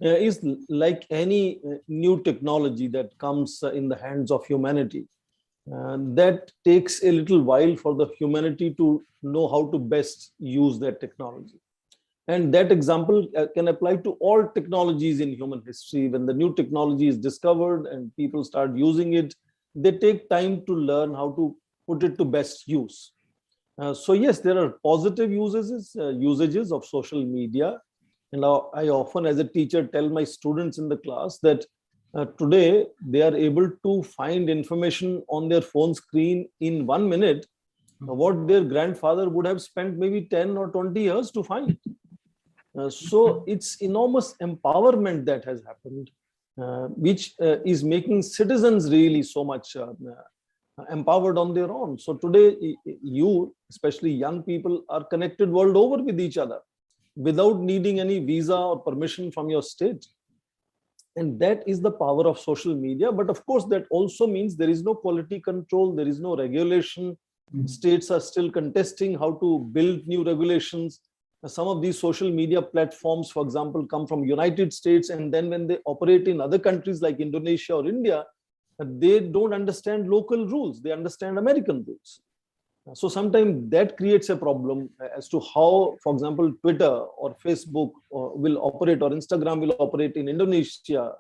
is like any new technology that comes in the hands of humanity. That takes a little while for the humanity to know how to best use that technology. And that example can apply to all technologies in human history. When the new technology is discovered and people start using it, they take time to learn how to put it to best use. So yes, there are positive usages of social media. And I often, as a teacher, tell my students in the class that today they are able to find information on their phone screen in 1 minute, what their grandfather would have spent maybe 10 or 20 years to find. So it's enormous empowerment that has happened, which is making citizens really so much empowered on their own. So today, you, especially young people, are connected world over with each other without needing any visa or permission from your state. And that is the power of social media. But of course, that also means there is no quality control, there is no regulation. States are still contesting how to build new regulations. Some of these social media platforms, for example, come from United States, and then when they operate in other countries like Indonesia or India, they don't understand local rules, they understand American rules. So sometimes that creates a problem as to how, for example, Twitter or Facebook will operate, or Instagram will operate in Indonesia.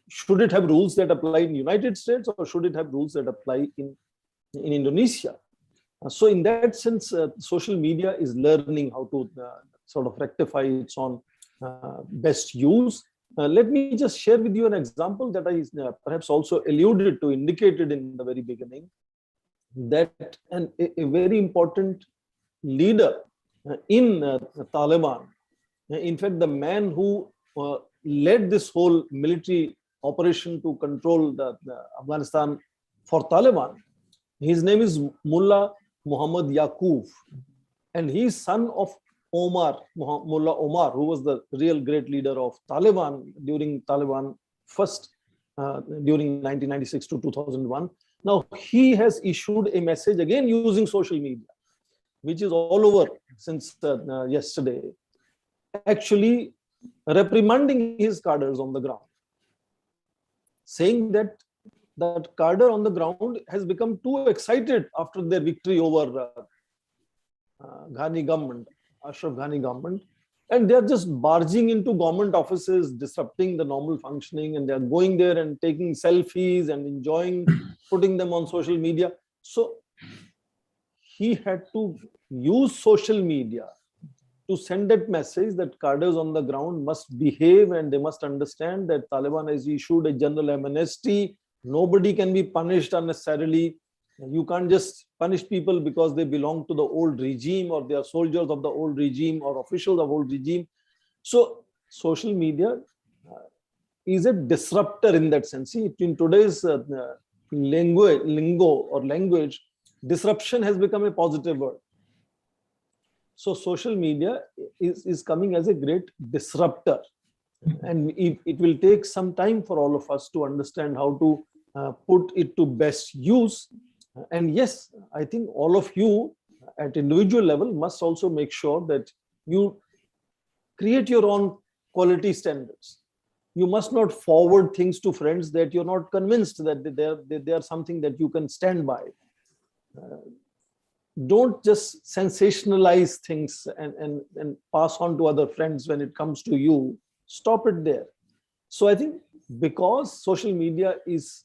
should it have rules that apply in United States, or should it have rules that apply in Indonesia? So in that sense, social media is learning how to sort of rectify its own best use. Let me just share with you an example that I perhaps also alluded to, indicated in the very beginning, that a very important leader in Taliban, in fact, the man who led this whole military operation to control the Afghanistan for Taliban, his name is Mullah Muhammad Yaqub, and he is son of Mullah Omar, who was the real great leader of Taliban during Taliban first, during 1996 to 2001. Now, he has issued a message again using social media, which is all over since yesterday, actually reprimanding his cadres on the ground, saying that cadre on the ground has become too excited after their victory over Ghani government, Ashraf Ghani government, and they are just barging into government offices, disrupting the normal functioning, and they are going there and taking selfies and enjoying, putting them on social media. So he had to use social media to send that message that cadres on the ground must behave, and they must understand that Taliban has issued a general amnesty. Nobody can be punished unnecessarily. You can't just punish people because they belong to the old regime, or they are soldiers of the old regime, or officials of old regime. So social media is a disruptor in that sense. See, in today's language, disruption has become a positive word. So social media is coming as a great disruptor. And it will take some time for all of us to understand how to put it to best use. And yes, I think all of you at individual level must also make sure that you create your own quality standards. You must not forward things to friends that you're not convinced that they are something that you can stand by. Don't just sensationalize things and pass on to other friends when it comes to you. Stop it there. So I think because social media is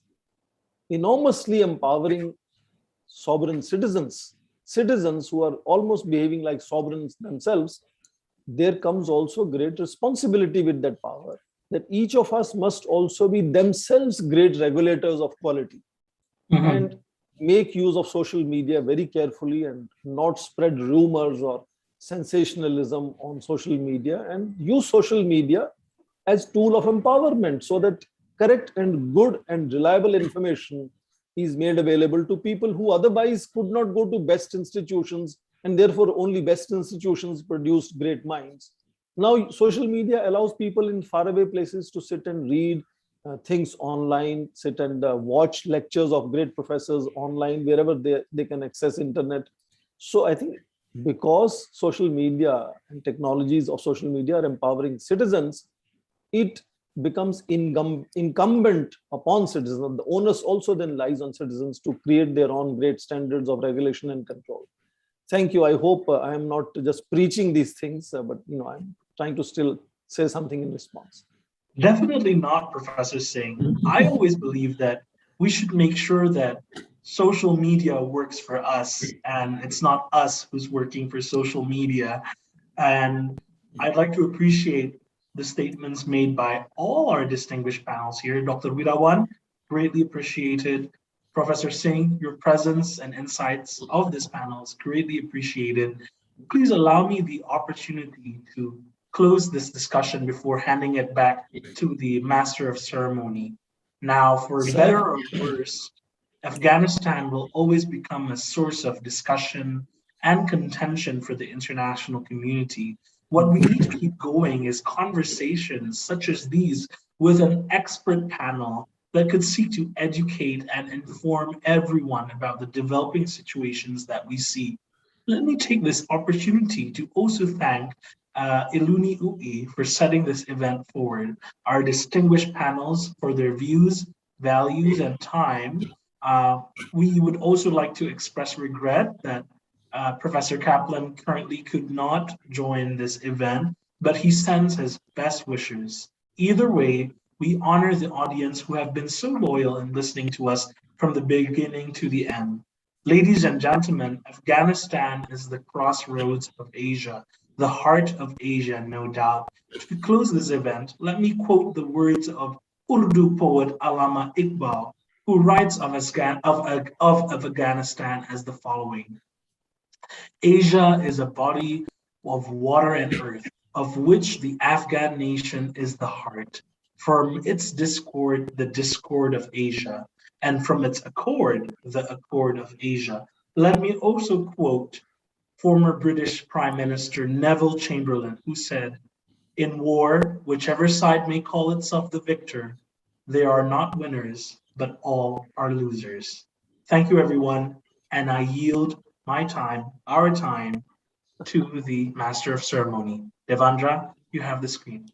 enormously empowering sovereign citizens who are almost behaving like sovereigns themselves, there comes also great responsibility with that power, that each of us must also be themselves great regulators of quality, and make use of social media very carefully and not spread rumors or sensationalism on social media, and use social media as tool of empowerment so that correct and good and reliable information is made available to people who otherwise could not go to best institutions, and therefore only best institutions produced great minds. Now social media allows people in faraway places to sit and read things online, sit and watch lectures of great professors online wherever they can access internet. So I think because social media and technologies of social media are empowering citizens, it becomes incumbent upon citizens. The onus also then lies on citizens to create their own great standards of regulation and control. Thank you. I hope I am not just preaching these things, but I'm trying to still say something in response. Definitely not, Professor Singh. I always believe that we should make sure that social media works for us, and it's not us who's working for social media. And I'd like to appreciate the statements made by all our distinguished panels here. Dr. Wirawan, greatly appreciated. Professor Singh, your presence and insights of this panel is greatly appreciated. Please allow me the opportunity to close this discussion before handing it back to the Master of Ceremony. Now, for better or worse, Afghanistan will always become a source of discussion and contention for the international community. What we need to keep going is conversations such as these with an expert panel that could seek to educate and inform everyone about the developing situations that we see. Let me take this opportunity to also thank Iluni Ui for setting this event forward, our distinguished panels for their views, values, and time. We would also like to express regret that Professor Kaplan currently could not join this event, but he sends his best wishes. Either way, We honor the audience who have been so loyal in listening to us from the beginning to the end. Ladies and gentlemen, Afghanistan is the crossroads of Asia, the heart of Asia, no doubt. To close this event, let me quote the words of Urdu poet Allama Iqbal, who writes of Afghanistan as the following. Asia is a body of water and earth, of which the Afghan nation is the heart. From its discord, the discord of Asia, and from its accord, the accord of Asia. Let me also quote former British Prime Minister Neville Chamberlain, who said, "In war, whichever side may call itself the victor, they are not winners, but all are losers." Thank you, everyone, and I yield my time, our time, to the Master of Ceremony. Devandra, you have the screen.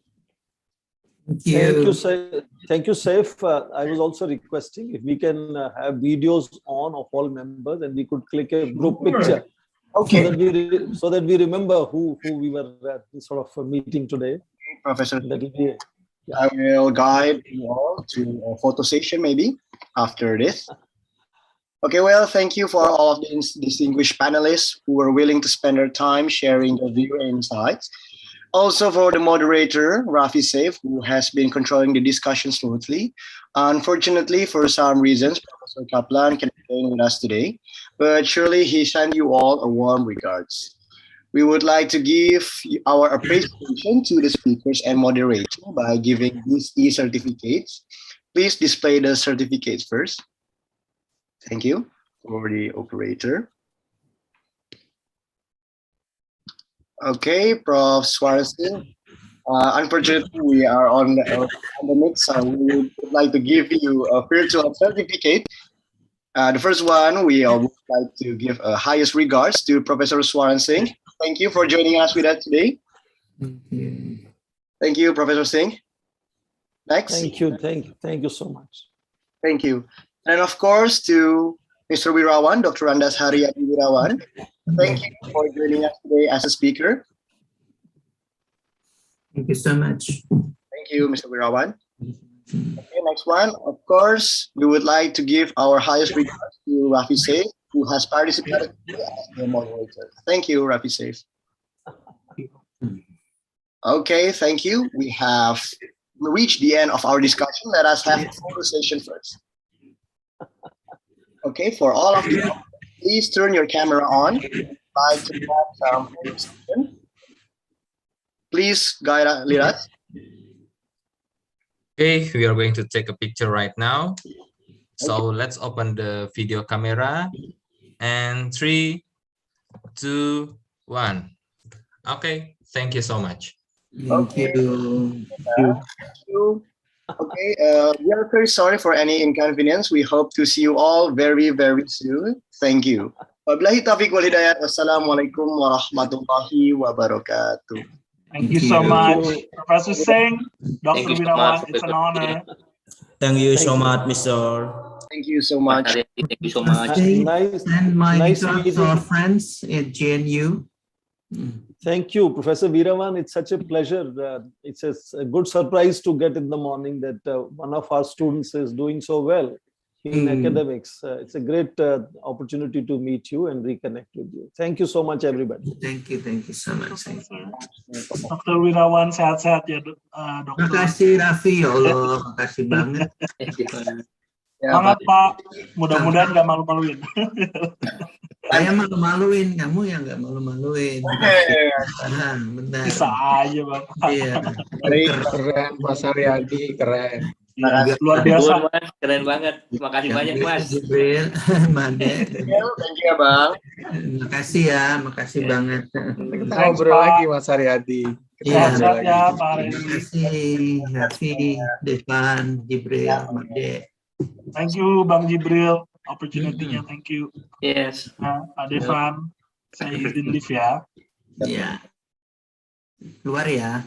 Thank you, Saif. Thank you, Saif. I was also requesting if we can have videos on of all members, and we could click a group picture. Okay. So that we remember who we were at this sort of meeting today. Professor, That will be, I will guide you all to a photo session maybe after this. Okay, well, thank you for all of the distinguished panelists who were willing to spend their time sharing their view and insights. Also for the moderator, Rafi Saif, who has been controlling the discussion smoothly. Unfortunately, for some reasons, Professor Kaplan cannot join with us today, but surely he sent you all a warm regards. We would like to give our appreciation to the speakers and moderator by giving these e-certificates. Please display the certificates first. Thank you for the operator. Okay, Prof. Swaransin. Unfortunately, we are on the mix, so we would like to give you a virtual certificate. The first one, we would like to give highest regards to Professor Swaransin. Thank you for joining us with us today. Thank you, Professor Singh. Next. Thank you so much. Thank you. And of course, to Mr. Wirawan, Dr. Andas Haryadi Wirawan. Thank you for joining us today as a speaker. Thank you so much. Thank you, Mr. Wirawan. Okay, next one. Of course, we would like to give our highest regards to Rafi Saif, who has participated as the moderator. Thank you, Rafi Saif. Okay, thank you. We have reached the end of our discussion. Let us have a conversation first. Okay, for all of you, please turn your camera on. Like to have some conversation. Please lead us. Okay, we are going to take a picture right now. So let's open the video camera. And 3, 2, 1. Okay, thank you so much. Thank you. Okay, we are very sorry for any inconvenience. We hope to see you all very, very soon. Thank you. Wabillahi taufiq wal hidayah. Wassalamualaikum warahmatullahi wabarakatuh. Thank you so much, Professor Singh, Dr. Wirawan. It's an honor. Thank you so much, Mr. Thank you so much. Thank you so much. And my nice regards to our friends at JNU. Thank you, Professor Veeravan. It's such a pleasure. It's a good surprise to get in the morning that one of our students is doing so well in academics. It's a great opportunity to meet you and reconnect with you. Thank you so much, everybody. Thank you so much. Dr. Wirawan, sehat-sehat ya, Dokter. Makasih Raffi, ya Allah, makasih banget. Semangat Pak, mudah-mudahan nggak malu-maluin. Saya malu-maluin, kamu yang nggak malu-maluin. Benar. Bisa aja Bang. Iya. Keren, Mas Haryadi, keren. Luar biasa. Mas, keren banget. Terima kasih banyak Mas. Jibril, Made. Thank you ya Bang. Makasih ya, makasih banget. Kita ngobrol lagi Mas Haryadi. Sehat-sehat ya Pak Haryadi. Terima kasih Raffi, Devan, Jibril, Made. Thank you Bang Jibril, opportunity-nya. Thank you. Yes. Pak Devan, saya izin live ya. Iya. Keluar ya.